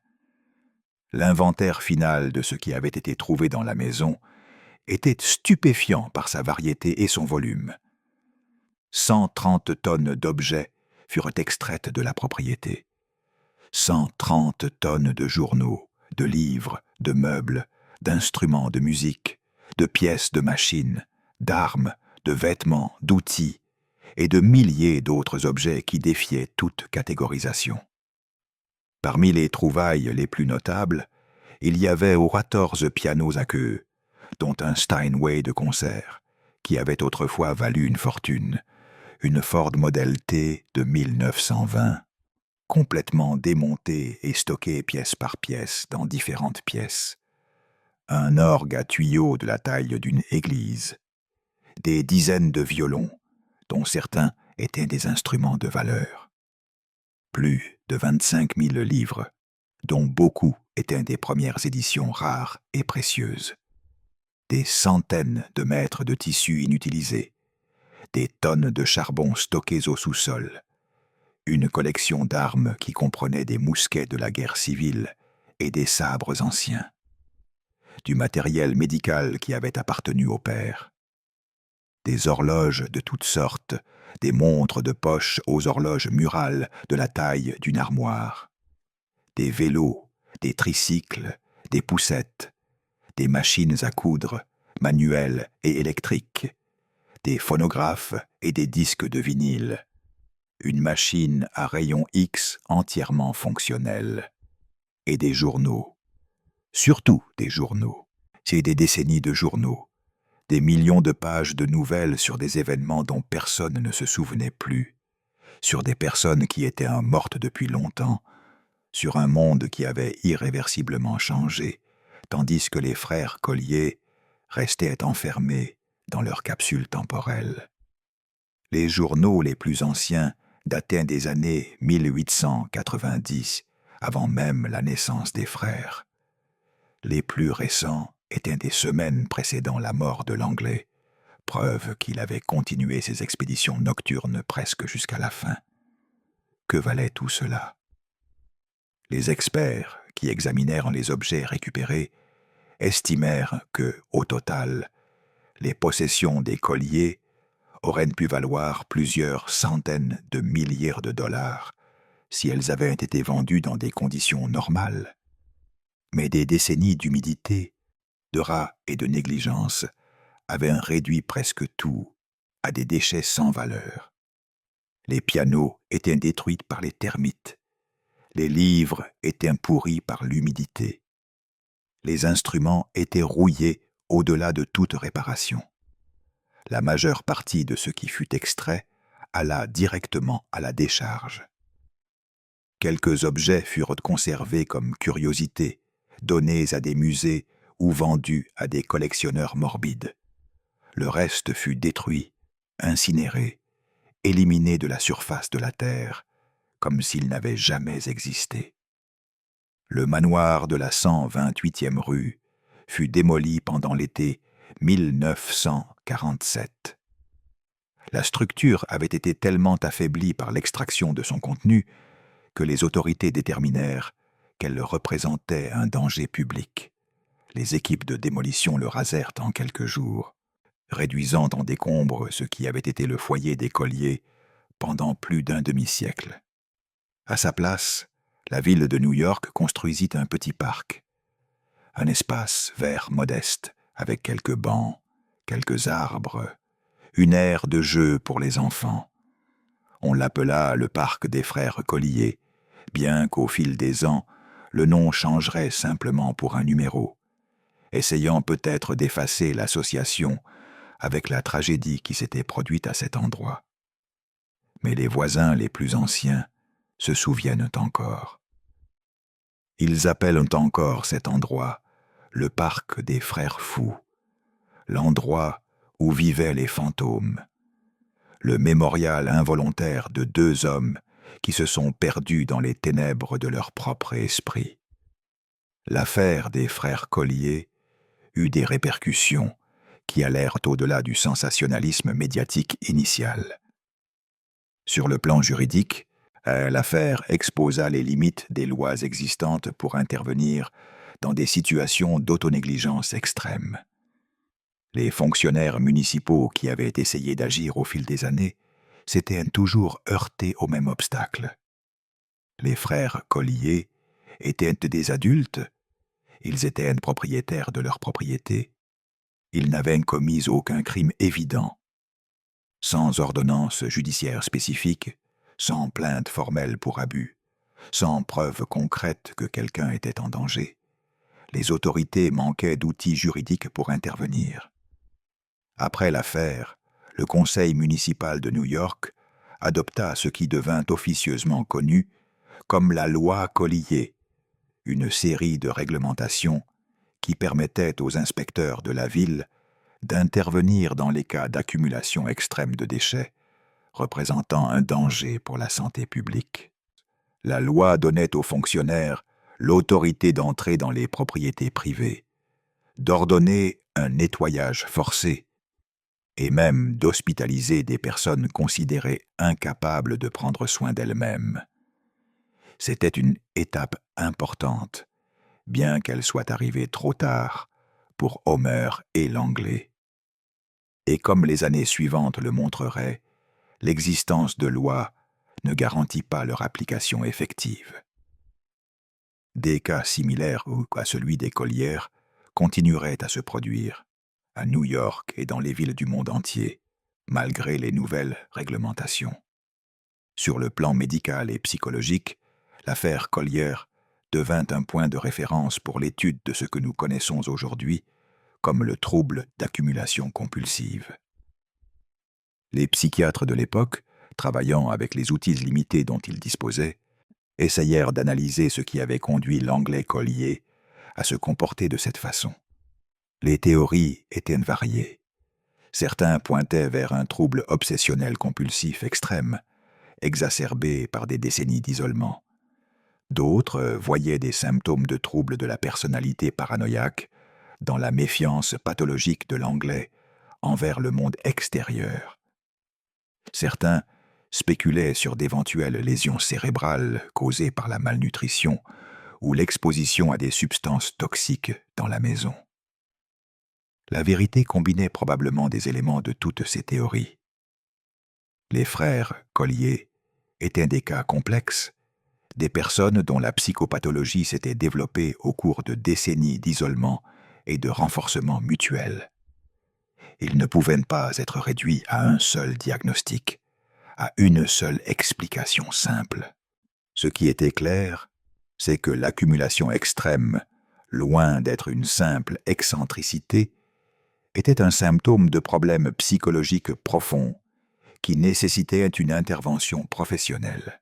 L'inventaire final de ce qui avait été trouvé dans la maison était stupéfiant par sa variété et son volume. 130 tonnes d'objets furent extraites de la propriété. 130 tonnes de journaux, de livres, de meubles, d'instruments de musique, de pièces de machines, d'armes, de vêtements, d'outils, et de milliers d'autres objets qui défiaient toute catégorisation. Parmi les trouvailles les plus notables, il y avait 14 pianos à queue, dont un Steinway de concert, qui avait autrefois valu une fortune, une Ford Model T de 1920, complètement démonté et stocké pièce par pièce dans différentes pièces, un orgue à tuyaux de la taille d'une église, des dizaines de violons, dont certains étaient des instruments de valeur, plus de 25 000 livres, dont beaucoup étaient des premières éditions rares et précieuses, des centaines de mètres de tissus inutilisés, des tonnes de charbon stockés au sous-sol, une collection d'armes qui comprenait des mousquets de la guerre civile et des sabres anciens, du matériel médical qui avait appartenu au père, des horloges de toutes sortes, des montres de poche aux horloges murales de la taille d'une armoire, des vélos, des tricycles, des poussettes, des machines à coudre, manuelles et électriques, des phonographes et des disques de vinyle, une machine à rayon X entièrement fonctionnelle, et des journaux, surtout des journaux, c'est des décennies de journaux, des millions de pages de nouvelles sur des événements dont personne ne se souvenait plus, sur des personnes qui étaient mortes depuis longtemps, sur un monde qui avait irréversiblement changé, tandis que les frères Collier restaient enfermés dans leur capsule temporelle. Les journaux les plus anciens dataient des années 1890, avant même la naissance des frères. Les plus récents étaient des semaines précédant la mort de l'Anglais, preuve qu'il avait continué ses expéditions nocturnes presque jusqu'à la fin. Que valait tout cela? Les experts qui examinèrent les objets récupérés estimèrent que, au total, les possessions des Collier auraient pu valoir plusieurs centaines de milliers de dollars si elles avaient été vendues dans des conditions normales. Mais des décennies d'humidité, de rats et de négligence avaient réduit presque tout à des déchets sans valeur. Les pianos étaient détruits par les termites. Les livres étaient pourris par l'humidité. Les instruments étaient rouillés au-delà de toute réparation. La majeure partie de ce qui fut extrait alla directement à la décharge. Quelques objets furent conservés comme curiosités, donnés à des musées ou vendus à des collectionneurs morbides. Le reste fut détruit, incinéré, éliminé de la surface de la terre, comme s'il n'avait jamais existé. Le manoir de la 128e rue fut démoli pendant l'été 1947. La structure avait été tellement affaiblie par l'extraction de son contenu que les autorités déterminèrent qu'elle représentait un danger public. Les équipes de démolition le rasèrent en quelques jours, réduisant en décombres ce qui avait été le foyer des Collier pendant plus d'un demi-siècle. À sa place, la ville de New York construisit un petit parc, un espace vert modeste, avec quelques bancs, quelques arbres, une aire de jeu pour les enfants. On l'appela le parc des frères Collier, bien qu'au fil des ans, le nom changerait simplement pour un numéro, essayant peut-être d'effacer l'association avec la tragédie qui s'était produite à cet endroit. Mais les voisins les plus anciens se souviennent encore. Ils appellent encore cet endroit le parc des frères fous, l'endroit où vivaient les fantômes, le mémorial involontaire de deux hommes qui se sont perdus dans les ténèbres de leur propre esprit. L'affaire des frères Collier eut des répercussions qui allèrent au-delà du sensationnalisme médiatique initial. Sur le plan juridique, l'affaire exposa les limites des lois existantes pour intervenir dans des situations d'autonégligence extrême. Les fonctionnaires municipaux qui avaient essayé d'agir au fil des années s'étaient toujours heurtés au même obstacle. Les frères Collier étaient des adultes, ils étaient propriétaires de leur propriété, ils n'avaient commis aucun crime évident. Sans ordonnance judiciaire spécifique, sans plainte formelle pour abus, sans preuve concrète que quelqu'un était en danger, les autorités manquaient d'outils juridiques pour intervenir. Après l'affaire, le conseil municipal de New York adopta ce qui devint officieusement connu comme la loi Collier, une série de réglementations qui permettait aux inspecteurs de la ville d'intervenir dans les cas d'accumulation extrême de déchets représentant un danger pour la santé publique. La loi donnait aux fonctionnaires l'autorité d'entrer dans les propriétés privées, d'ordonner un nettoyage forcé et même d'hospitaliser des personnes considérées incapables de prendre soin d'elles-mêmes. C'était une étape importante, bien qu'elle soit arrivée trop tard pour Homer et l'Anglais. Et comme les années suivantes le montreraient, l'existence de lois ne garantit pas leur application effective. Des cas similaires à celui des Collier continueraient à se produire, à New York et dans les villes du monde entier, malgré les nouvelles réglementations. Sur le plan médical et psychologique, l'affaire Collier devint un point de référence pour l'étude de ce que nous connaissons aujourd'hui comme le trouble d'accumulation compulsive. Les psychiatres de l'époque, travaillant avec les outils limités dont ils disposaient, essayèrent d'analyser ce qui avait conduit l'Anglais Collier à se comporter de cette façon. Les théories étaient variées. Certains pointaient vers un trouble obsessionnel compulsif extrême, exacerbé par des décennies d'isolement. D'autres voyaient des symptômes de troubles de la personnalité paranoïaque dans la méfiance pathologique de l'Anglais envers le monde extérieur. Certains spéculaient sur d'éventuelles lésions cérébrales causées par la malnutrition ou l'exposition à des substances toxiques dans la maison. La vérité combinait probablement des éléments de toutes ces théories. Les frères Collier étaient des cas complexes, des personnes dont la psychopathologie s'était développée au cours de décennies d'isolement et de renforcement mutuel. Ils ne pouvaient pas être réduits à un seul diagnostic, à une seule explication simple. Ce qui était clair, c'est que l'accumulation extrême, loin d'être une simple excentricité, était un symptôme de problèmes psychologiques profonds qui nécessitait une intervention professionnelle.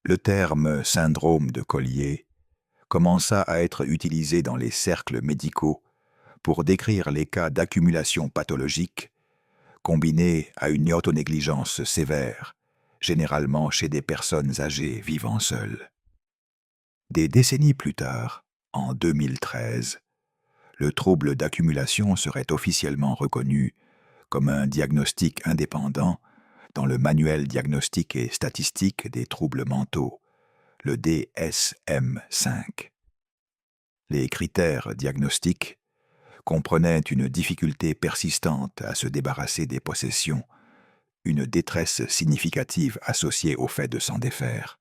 Le terme « syndrome de Collier » commença à être utilisé dans les cercles médicaux pour décrire les cas d'accumulation pathologique combinés à une autonégligence sévère, généralement chez des personnes âgées vivant seules. Des décennies plus tard, en 2013, le trouble d'accumulation serait officiellement reconnu comme un diagnostic indépendant dans le Manuel diagnostique et statistique des troubles mentaux, le DSM-5. Les critères diagnostiques comprenaient une difficulté persistante à se débarrasser des possessions, une détresse significative associée au fait de s'en défaire,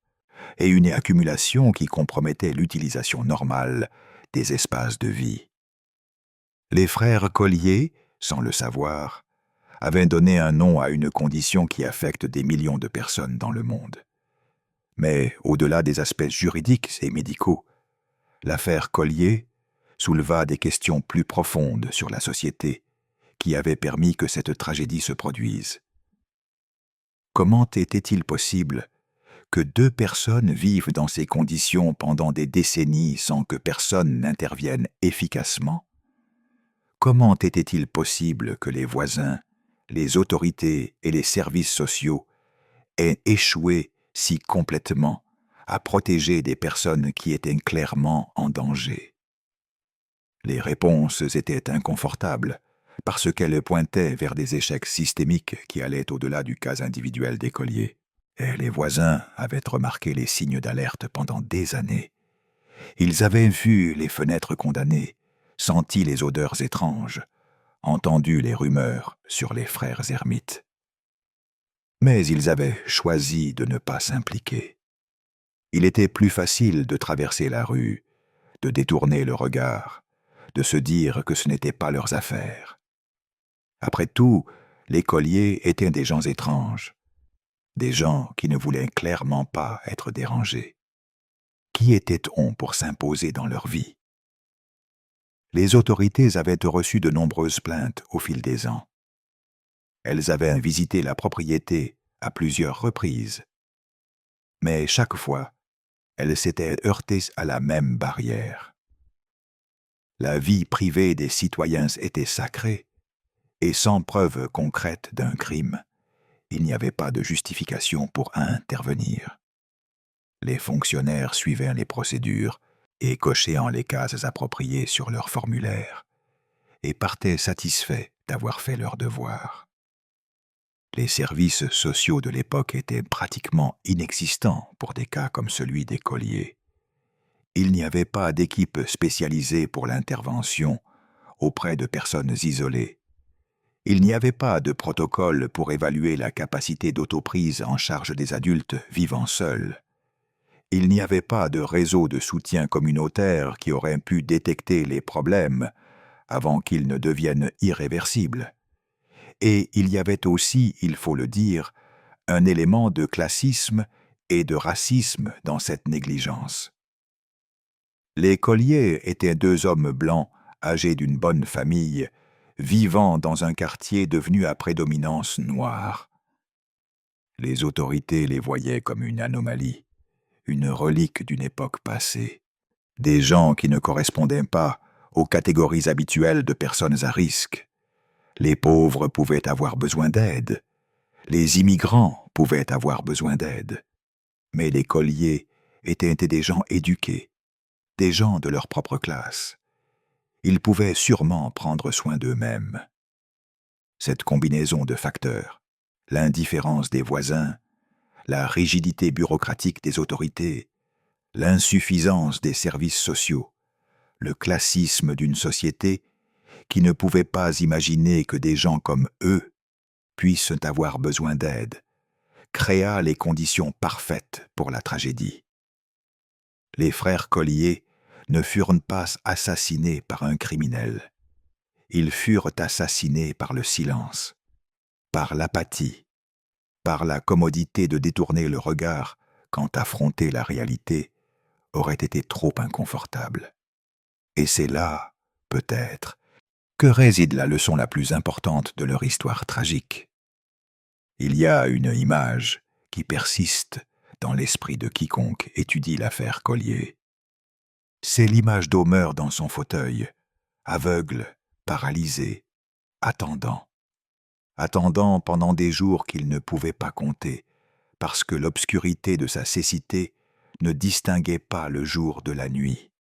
et une accumulation qui compromettait l'utilisation normale des espaces de vie. Les frères Collier, sans le savoir, avaient donné un nom à une condition qui affecte des millions de personnes dans le monde. Mais au-delà des aspects juridiques et médicaux, l'affaire Collier souleva des questions plus profondes sur la société qui avaient permis que cette tragédie se produise. Comment était-il possible que deux personnes vivent dans ces conditions pendant des décennies sans que personne n'intervienne efficacement? Comment était-il possible que les voisins, les autorités et les services sociaux aient échoué si complètement à protéger des personnes qui étaient clairement en danger? Les réponses étaient inconfortables parce qu'elles pointaient vers des échecs systémiques qui allaient au-delà du cas individuel des Collier. Et les voisins avaient remarqué les signes d'alerte pendant des années. Ils avaient vu les fenêtres condamnées, senti les odeurs étranges, entendu les rumeurs sur les frères ermites. Mais ils avaient choisi de ne pas s'impliquer. Il était plus facile de traverser la rue, de détourner le regard, de se dire que ce n'était pas leurs affaires. Après tout, les Collier étaient des gens étranges, des gens qui ne voulaient clairement pas être dérangés. Qui était-on pour s'imposer dans leur vie? Les autorités avaient reçu de nombreuses plaintes au fil des ans. Elles avaient visité la propriété à plusieurs reprises. Mais chaque fois, elles s'étaient heurtées à la même barrière. La vie privée des citoyens était sacrée, et sans preuve concrète d'un crime, il n'y avait pas de justification pour intervenir. Les fonctionnaires suivaient les procédures et cochaient les cases appropriées sur leur formulaire, et partaient satisfaits d'avoir fait leur devoir. Les services sociaux de l'époque étaient pratiquement inexistants pour des cas comme celui des Collier. Il n'y avait pas d'équipe spécialisée pour l'intervention auprès de personnes isolées. Il n'y avait pas de protocole pour évaluer la capacité d'autoprise en charge des adultes vivant seuls. Il n'y avait pas de réseau de soutien communautaire qui aurait pu détecter les problèmes avant qu'ils ne deviennent irréversibles. Et il y avait aussi, il faut le dire, un élément de classisme et de racisme dans cette négligence. Les Collier étaient deux hommes blancs âgés d'une bonne famille, vivant dans un quartier devenu à prédominance noire. Les autorités les voyaient comme une anomalie, une relique d'une époque passée, des gens qui ne correspondaient pas aux catégories habituelles de personnes à risque. Les pauvres pouvaient avoir besoin d'aide, les immigrants pouvaient avoir besoin d'aide, mais les Collier étaient des gens éduqués, des gens de leur propre classe. Ils pouvaient sûrement prendre soin d'eux-mêmes. Cette combinaison de facteurs, l'indifférence des voisins, la rigidité bureaucratique des autorités, l'insuffisance des services sociaux, le classisme d'une société qui ne pouvait pas imaginer que des gens comme eux puissent avoir besoin d'aide, créa les conditions parfaites pour la tragédie. Les frères Collier ne furent pas assassinés par un criminel. Ils furent assassinés par le silence, par l'apathie, par la commodité de détourner le regard quand affronter la réalité aurait été trop inconfortable. Et c'est là, peut-être, que réside la leçon la plus importante de leur histoire tragique. Il y a une image qui persiste dans l'esprit de quiconque étudie l'affaire Collier. C'est l'image d'Homer dans son fauteuil, aveugle, paralysé, attendant pendant des jours qu'il ne pouvait pas compter, parce que l'obscurité de sa cécité ne distinguait pas le jour de la nuit.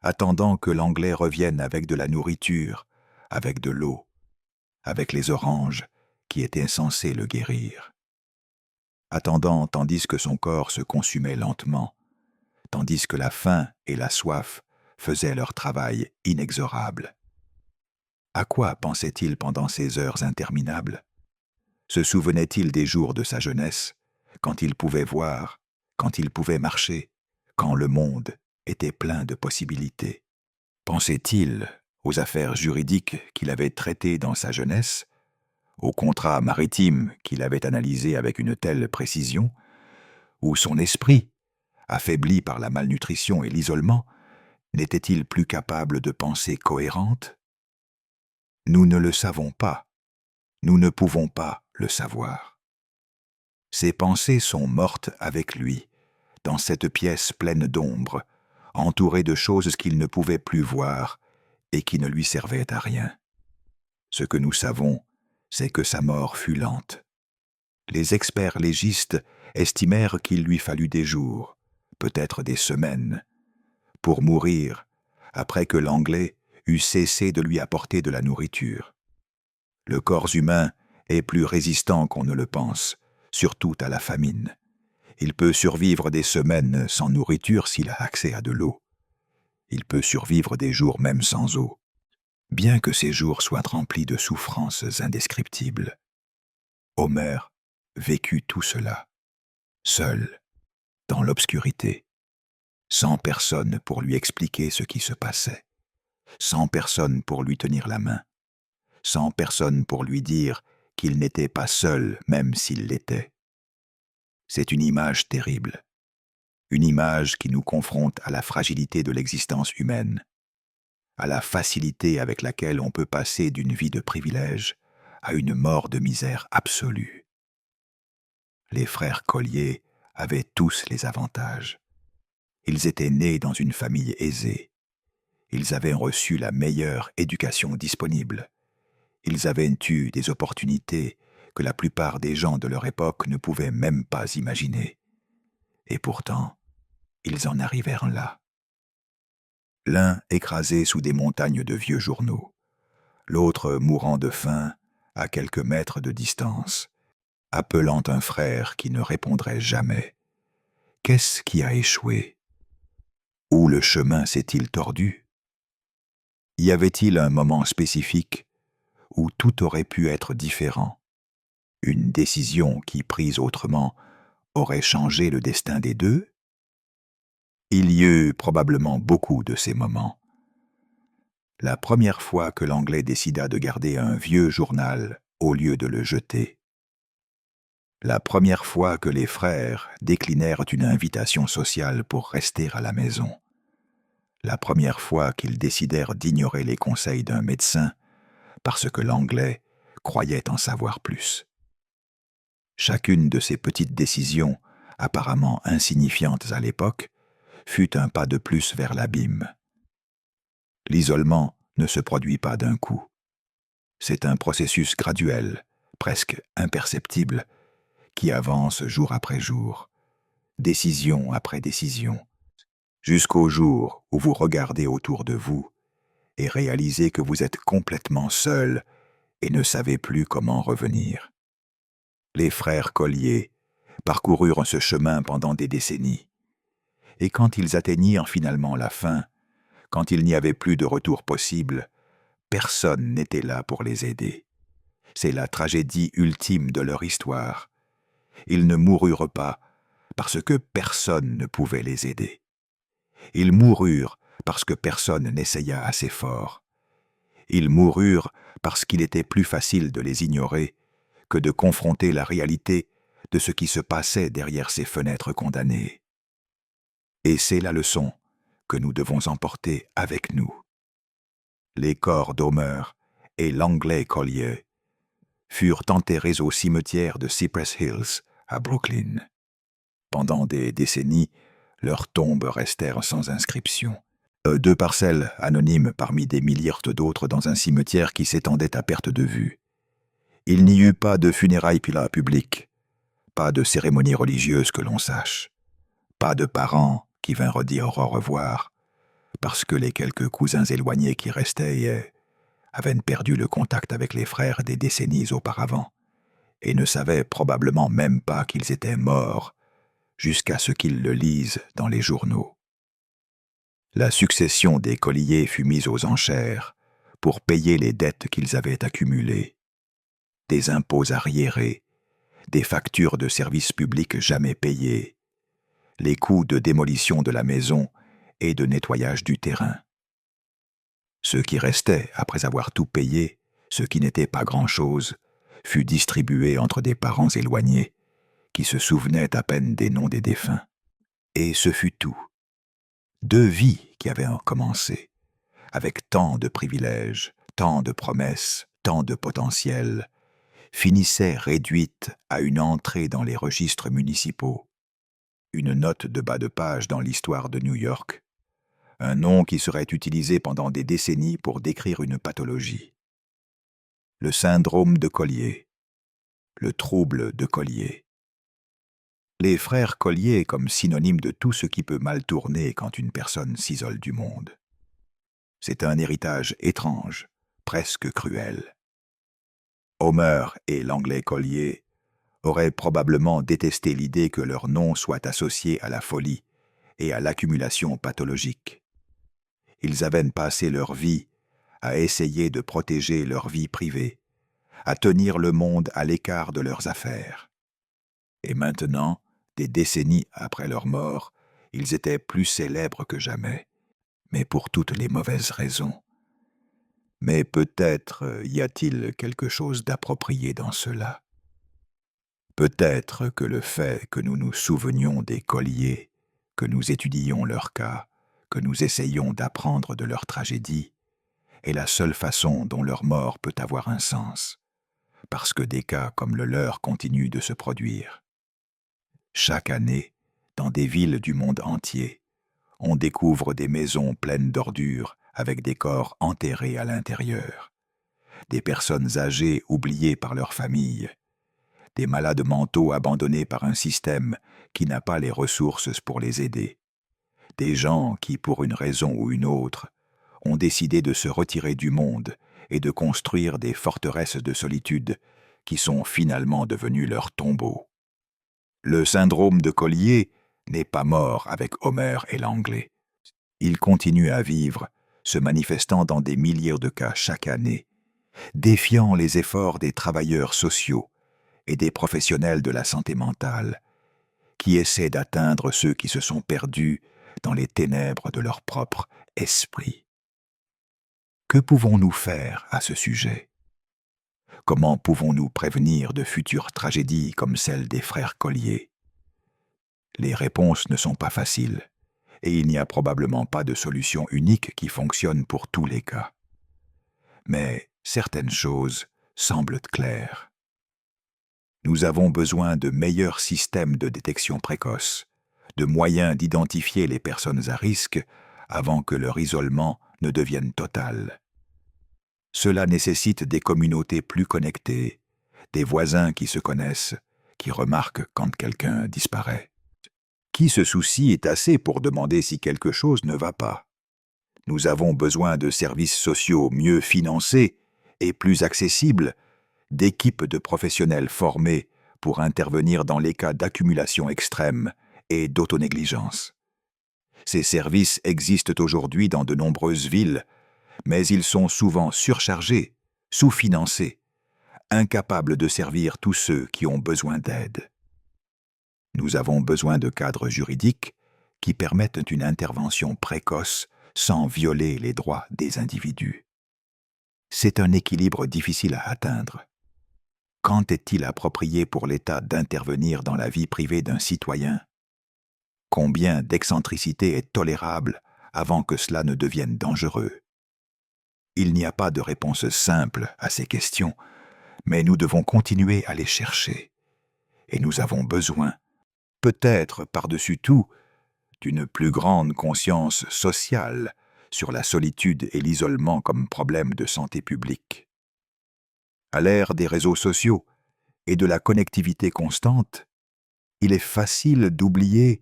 Attendant que l'Anglais revienne avec de la nourriture, avec de l'eau, avec les oranges qui étaient censés le guérir. Attendant tandis que son corps se consumait lentement, tandis que la faim et la soif faisaient leur travail inexorable. À quoi pensait-il pendant ces heures interminables? Se souvenait-il des jours de sa jeunesse, quand il pouvait voir, quand il pouvait marcher, quand le monde était plein de possibilités? Pensait-il aux affaires juridiques qu'il avait traitées dans sa jeunesse, aux contrats maritimes qu'il avait analysés avec une telle précision, où son esprit, affaibli par la malnutrition et l'isolement, n'était-il plus capable de pensées cohérentes? Nous ne le savons pas, nous ne pouvons pas le savoir. Ses pensées sont mortes avec lui, dans cette pièce pleine d'ombre, entourée de choses qu'il ne pouvait plus voir et qui ne lui servaient à rien. Ce que nous savons, c'est que sa mort fut lente. Les experts légistes estimèrent qu'il lui fallut des jours, peut-être des semaines, pour mourir, après que l'Anglais eut cessé de lui apporter de la nourriture. Le corps humain est plus résistant qu'on ne le pense, surtout à la famine. Il peut survivre des semaines sans nourriture s'il a accès à de l'eau. Il peut survivre des jours même sans eau, bien que ces jours soient remplis de souffrances indescriptibles. Homer vécut tout cela, seul, dans l'obscurité, sans personne pour lui expliquer ce qui se passait, sans personne pour lui tenir la main, sans personne pour lui dire qu'il n'était pas seul même s'il l'était. C'est une image terrible, une image qui nous confronte à la fragilité de l'existence humaine, à la facilité avec laquelle on peut passer d'une vie de privilège à une mort de misère absolue. Les frères Collier avaient tous les avantages. Ils étaient nés dans une famille aisée. Ils avaient reçu la meilleure éducation disponible. Ils avaient eu des opportunités que la plupart des gens de leur époque ne pouvaient même pas imaginer. Et pourtant, ils en arrivèrent là. L'un écrasé sous des montagnes de vieux journaux, l'autre mourant de faim à quelques mètres de distance, appelant un frère qui ne répondrait jamais. Qu'est-ce qui a échoué? Où le chemin s'est-il tordu? Y avait-il un moment spécifique où tout aurait pu être différent? Une décision qui, prise autrement, aurait changé le destin des deux? Il y eut probablement beaucoup de ces moments. La première fois que l'Anglais décida de garder un vieux journal au lieu de le jeter. La première fois que les frères déclinèrent une invitation sociale pour rester à la maison. La première fois qu'ils décidèrent d'ignorer les conseils d'un médecin parce que l'Anglais croyait en savoir plus. Chacune de ces petites décisions, apparemment insignifiantes à l'époque, fut un pas de plus vers l'abîme. L'isolement ne se produit pas d'un coup. C'est un processus graduel, presque imperceptible, qui avance jour après jour, décision après décision, jusqu'au jour où vous regardez autour de vous et réalisez que vous êtes complètement seul et ne savez plus comment revenir. Les frères Collier parcoururent ce chemin pendant des décennies, et quand ils atteignirent finalement la fin, quand il n'y avait plus de retour possible, personne n'était là pour les aider. C'est la tragédie ultime de leur histoire. Ils ne moururent pas parce que personne ne pouvait les aider. Ils moururent parce que personne n'essaya assez fort. Ils moururent parce qu'il était plus facile de les ignorer que de confronter la réalité de ce qui se passait derrière ces fenêtres condamnées. Et c'est la leçon que nous devons emporter avec nous. Les corps d'Homer et l'Anglais Collier furent enterrés au cimetière de Cypress Hills, à Brooklyn. Pendant des décennies, leurs tombes restèrent sans inscription. 2 parcelles anonymes parmi des milliers d'autres dans un cimetière qui s'étendait à perte de vue. Il n'y eut pas de funérailles publiques, pas de cérémonie religieuse que l'on sache, pas de parents qui vinrent dire au revoir, parce que les quelques cousins éloignés qui restaient avaient perdu le contact avec les frères des décennies auparavant, et ne savaient probablement même pas qu'ils étaient morts, jusqu'à ce qu'ils le lisent dans les journaux. La succession des Collier fut mise aux enchères pour payer les dettes qu'ils avaient accumulées. des impôts arriérés, des factures de services publics jamais payées, les coûts de démolition de la maison et de nettoyage du terrain. Ce qui restait, après avoir tout payé, ce qui n'était pas grand-chose, fut distribué entre des parents éloignés, qui se souvenaient à peine des noms des défunts. Et ce fut tout. 2 vies qui avaient commencé, avec tant de privilèges, tant de promesses, tant de potentiel, finissaient réduites à une entrée dans les registres municipaux, une note de bas de page dans l'histoire de New York, un nom qui serait utilisé pendant des décennies pour décrire une pathologie. Le syndrome de Collier, le trouble de Collier. Les frères Collier comme synonyme de tout ce qui peut mal tourner quand une personne s'isole du monde. C'est un héritage étrange, presque cruel. Homer et l'anglais Collier auraient probablement détesté l'idée que leur nom soit associé à la folie et à l'accumulation pathologique. Ils avaient passé leur vie à essayer de protéger leur vie privée, à tenir le monde à l'écart de leurs affaires. Et maintenant, des décennies après leur mort, ils étaient plus célèbres que jamais, mais pour toutes les mauvaises raisons. Mais peut-être y a-t-il quelque chose d'approprié dans cela. Peut-être que le fait que nous nous souvenions des Collier, que nous étudions leur cas, que nous essayions d'apprendre de leur tragédie, est la seule façon dont leur mort peut avoir un sens, parce que des cas comme le leur continuent de se produire. Chaque année, dans des villes du monde entier, on découvre des maisons pleines d'ordures avec des corps enterrés à l'intérieur, des personnes âgées oubliées par leur famille, des malades mentaux abandonnés par un système qui n'a pas les ressources pour les aider, des gens qui, pour une raison ou une autre, ont décidé de se retirer du monde et de construire des forteresses de solitude qui sont finalement devenues leurs tombeaux. Le syndrome de Collier n'est pas mort avec Homer et l'anglais. Il continue à vivre, se manifestant dans des milliers de cas chaque année, défiant les efforts des travailleurs sociaux et des professionnels de la santé mentale, qui essaient d'atteindre ceux qui se sont perdus dans les ténèbres de leur propre esprit. Que pouvons-nous faire à ce sujet? Comment pouvons-nous prévenir de futures tragédies comme celle des frères Collier? Les réponses ne sont pas faciles, et il n'y a probablement pas de solution unique qui fonctionne pour tous les cas. Mais certaines choses semblent claires. Nous avons besoin de meilleurs systèmes de détection précoce, de moyens d'identifier les personnes à risque avant que leur isolement ne devienne total. Cela nécessite des communautés plus connectées, des voisins qui se connaissent, qui remarquent quand quelqu'un disparaît. Qui se soucie assez pour demander si quelque chose ne va pas. Nous avons besoin de services sociaux mieux financés et plus accessibles, d'équipes de professionnels formés pour intervenir dans les cas d'accumulation extrême et d'autonégligence. Ces services existent aujourd'hui dans de nombreuses villes, mais ils sont souvent surchargés, sous-financés, incapables de servir tous ceux qui ont besoin d'aide. Nous avons besoin de cadres juridiques qui permettent une intervention précoce sans violer les droits des individus. C'est un équilibre difficile à atteindre. Quand est-il approprié pour l'État d'intervenir dans la vie privée d'un citoyen? Combien d'excentricité est tolérable avant que cela ne devienne dangereux? Il n'y a pas de réponse simple à ces questions, mais nous devons continuer à les chercher. Et nous avons besoin, peut-être par-dessus tout, d'une plus grande conscience sociale sur la solitude et l'isolement comme problème de santé publique. À l'ère des réseaux sociaux et de la connectivité constante, il est facile d'oublier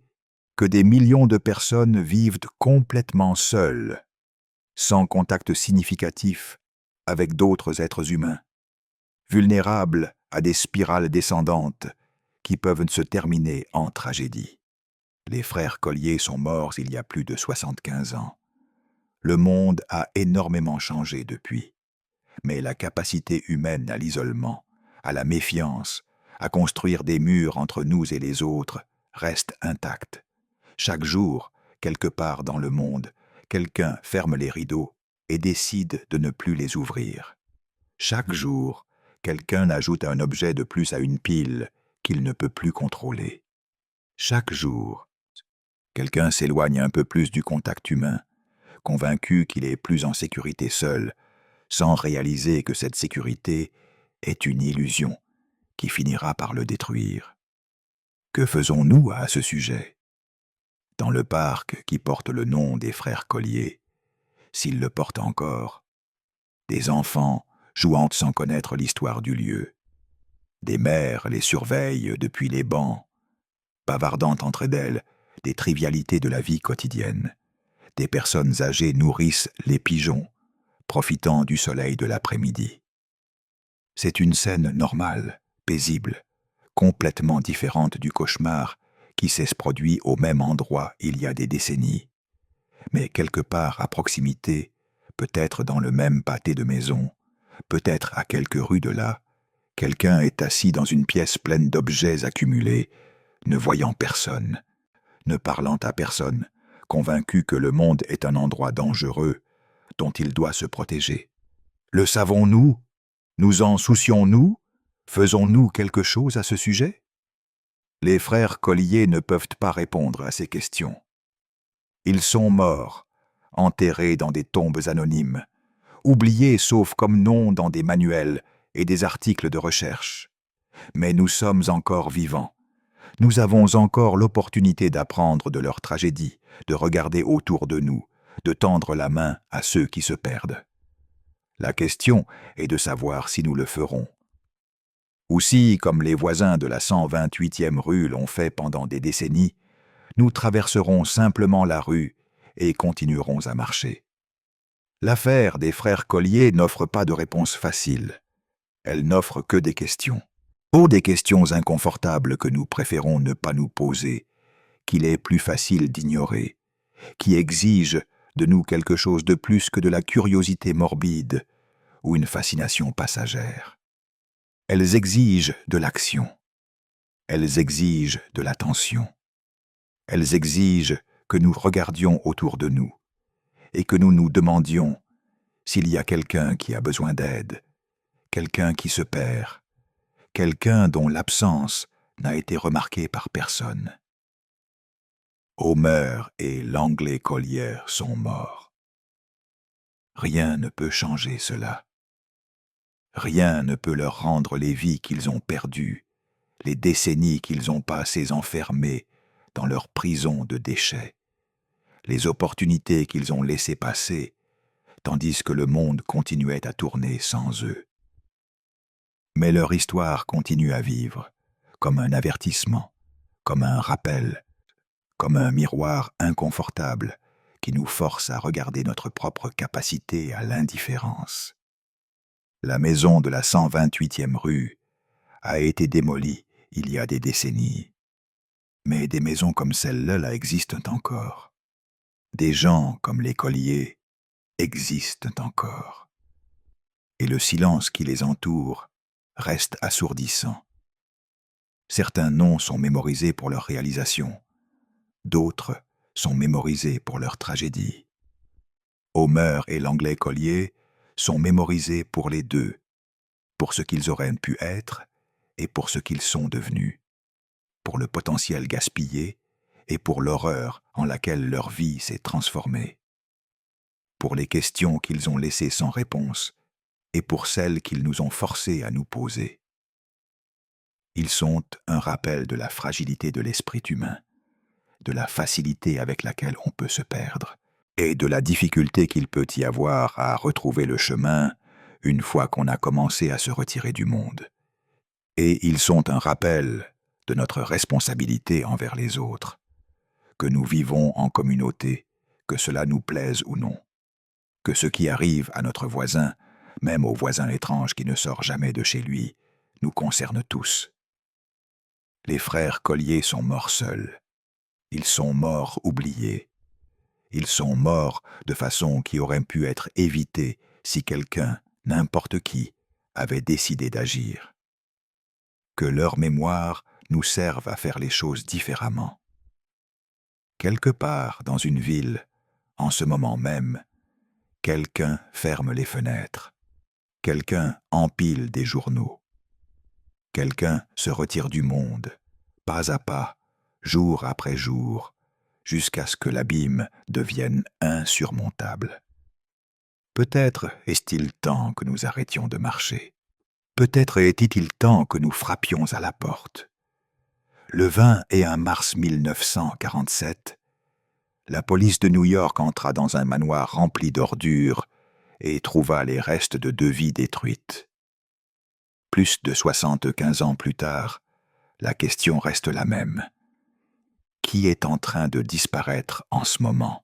que des millions de personnes vivent complètement seules, sans contact significatif avec d'autres êtres humains, vulnérables à des spirales descendantes qui peuvent se terminer en tragédie. Les frères Collier sont morts il y a plus de 75 ans. Le monde a énormément changé depuis, mais la capacité humaine à l'isolement, à la méfiance, à construire des murs entre nous et les autres, reste intacte. Chaque jour, quelque part dans le monde, quelqu'un ferme les rideaux et décide de ne plus les ouvrir. Chaque jour, quelqu'un ajoute un objet de plus à une pile qu'il ne peut plus contrôler. Chaque jour, quelqu'un s'éloigne un peu plus du contact humain, convaincu qu'il est plus en sécurité seul, sans réaliser que cette sécurité est une illusion qui finira par le détruire. Que faisons-nous à ce sujet? Dans le parc qui porte le nom des frères Collier, s'il le porte encore, des enfants jouant sans connaître l'histoire du lieu, des mères les surveillent depuis les bancs, bavardant entre elles des trivialités de la vie quotidienne. Des personnes âgées nourrissent les pigeons, profitant du soleil de l'après-midi. C'est une scène normale, paisible, complètement différente du cauchemar qui s'est produit au même endroit il y a des décennies. Mais quelque part à proximité, peut-être dans le même pâté de maison, peut-être à quelques rues de là, quelqu'un est assis dans une pièce pleine d'objets accumulés, ne voyant personne, ne parlant à personne, convaincu que le monde est un endroit dangereux dont il doit se protéger. Le savons-nous? Nous en soucions-nous? Faisons-nous quelque chose à ce sujet? Les frères Collier ne peuvent pas répondre à ces questions. Ils sont morts, enterrés dans des tombes anonymes, oubliés sauf comme nom dans des manuels et des articles de recherche. Mais nous sommes encore vivants. Nous avons encore l'opportunité d'apprendre de leur tragédie, de regarder autour de nous, de tendre la main à ceux qui se perdent. La question est de savoir si nous le ferons. Ou si, comme les voisins de la 128e rue l'ont fait pendant des décennies, nous traverserons simplement la rue et continuerons à marcher. L'affaire des frères Collier n'offre pas de réponse facile. Elle n'offre que des questions. Des questions inconfortables que nous préférons ne pas nous poser, qu'il est plus facile d'ignorer, qui exigent de nous quelque chose de plus que de la curiosité morbide ou une fascination passagère. Elles exigent de l'action. Elles exigent de l'attention. Elles exigent que nous regardions autour de nous et que nous nous demandions s'il y a quelqu'un qui a besoin d'aide, quelqu'un qui se perd, quelqu'un dont l'absence n'a été remarquée par personne. Homer et l'Anglais Collier sont morts. Rien ne peut changer cela. Rien ne peut leur rendre les vies qu'ils ont perdues, les décennies qu'ils ont passées enfermées dans leur prison de déchets, les opportunités qu'ils ont laissées passer, tandis que le monde continuait à tourner sans eux. Mais leur histoire continue à vivre, comme un avertissement, comme un rappel, comme un miroir inconfortable qui nous force à regarder notre propre capacité à l'indifférence. La maison de la 128e rue a été démolie il y a des décennies. Mais des maisons comme celle-là existent encore. Des gens comme les Collier existent encore. Et le silence qui les entoure reste assourdissant. Certains noms sont mémorisés pour leur réalisation, d'autres sont mémorisés pour leur tragédie. Homer et l'Anglais Collier sont mémorisés pour les deux, pour ce qu'ils auraient pu être et pour ce qu'ils sont devenus, pour le potentiel gaspillé et pour l'horreur en laquelle leur vie s'est transformée, pour les questions qu'ils ont laissées sans réponse et pour celles qu'ils nous ont forcés à nous poser. Ils sont un rappel de la fragilité de l'esprit humain, de la facilité avec laquelle on peut se perdre, et de la difficulté qu'il peut y avoir à retrouver le chemin une fois qu'on a commencé à se retirer du monde. Et ils sont un rappel de notre responsabilité envers les autres, que nous vivons en communauté, que cela nous plaise ou non, que ce qui arrive à notre voisin, même au voisin étrange qui ne sort jamais de chez lui, nous concerne tous. Les frères Collier sont morts seuls. Ils sont morts oubliés. Ils sont morts de façon qui aurait pu être évitée si quelqu'un, n'importe qui, avait décidé d'agir. que leur mémoire nous serve à faire les choses différemment. Quelque part dans une ville, en ce moment même, quelqu'un ferme les fenêtres, quelqu'un empile des journaux, quelqu'un se retire du monde, pas à pas, jour après jour, jusqu'à ce que l'abîme devienne insurmontable. Peut-être est-il temps que nous arrêtions de marcher. Peut-être était-il temps que nous frappions à la porte. Le 20 et 1 mars 1947, la police de New York entra dans un manoir rempli d'ordures et trouva les restes de 2 vies détruites. Plus de 75 ans plus tard, la question reste la même. Qui est en train de disparaître en ce moment?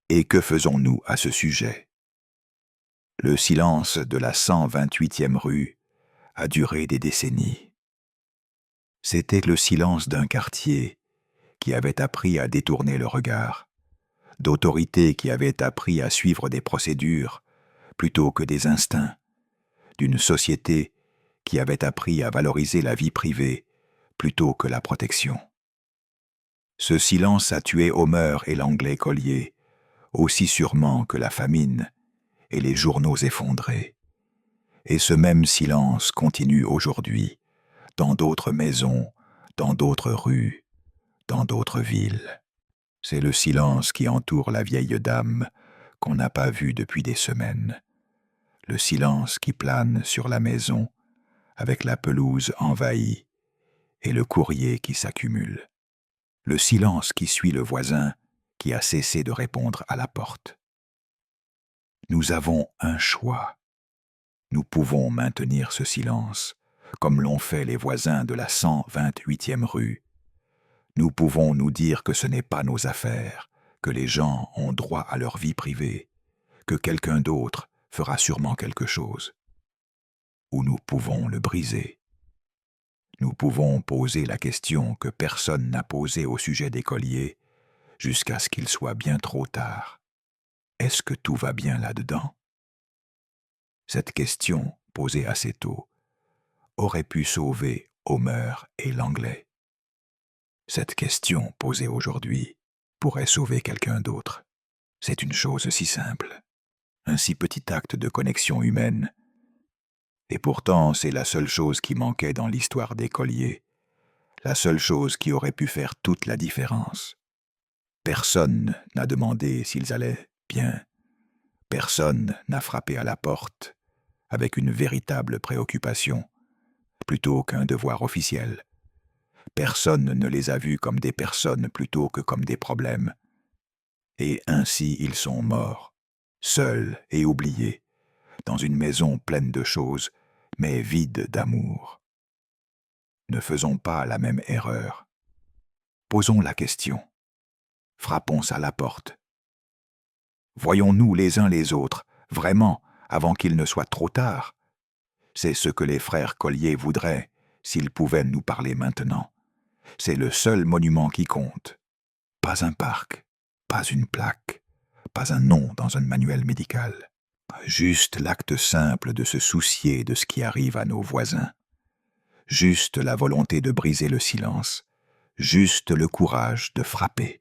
Et que faisons-nous à ce sujet? Le silence de la 128e rue a duré des décennies. C'était le silence d'un quartier qui avait appris à détourner le regard, d'autorités qui avaient appris à suivre des procédures plutôt que des instincts, d'une société qui avait appris à valoriser la vie privée plutôt que la protection. Ce silence a tué Homer et l'Anglais Collier, aussi sûrement que la famine et les journaux effondrés. Et ce même silence continue aujourd'hui, dans d'autres maisons, dans d'autres rues, dans d'autres villes. C'est le silence qui entoure la vieille dame qu'on n'a pas vue depuis des semaines. Le silence qui plane sur la maison, avec la pelouse envahie et le courrier qui s'accumule. Le silence qui suit le voisin qui a cessé de répondre à la porte. Nous avons un choix. Nous pouvons maintenir ce silence, comme l'ont fait les voisins de la 128e rue. Nous pouvons nous dire que ce n'est pas nos affaires, que les gens ont droit à leur vie privée, que quelqu'un d'autre fera sûrement quelque chose. Ou nous pouvons le briser. Nous pouvons poser la question que personne n'a posée au sujet des Collier, jusqu'à ce qu'il soit bien trop tard. Est-ce que tout va bien là-dedans? Cette question, posée assez tôt, aurait pu sauver Homer et l'Anglais. Cette question, posée aujourd'hui, pourrait sauver quelqu'un d'autre. C'est une chose si simple, un si petit acte de connexion humaine. Et pourtant, c'est la seule chose qui manquait dans l'histoire des Collier, la seule chose qui aurait pu faire toute la différence. Personne n'a demandé s'ils allaient bien. Personne n'a frappé à la porte avec une véritable préoccupation, plutôt qu'un devoir officiel. Personne ne les a vus comme des personnes plutôt que comme des problèmes. Et ainsi ils sont morts, seuls et oubliés, dans une maison pleine de choses, mais vide d'amour. Ne faisons pas la même erreur. Posons la question. Frappons à la porte. Voyons-nous les uns les autres, vraiment, avant qu'il ne soit trop tard. C'est ce que les frères Collier voudraient, s'ils pouvaient nous parler maintenant. C'est le seul monument qui compte. Pas un parc, pas une plaque, pas un nom dans un manuel médical. Juste l'acte simple de se soucier de ce qui arrive à nos voisins. Juste la volonté de briser le silence. Juste le courage de frapper.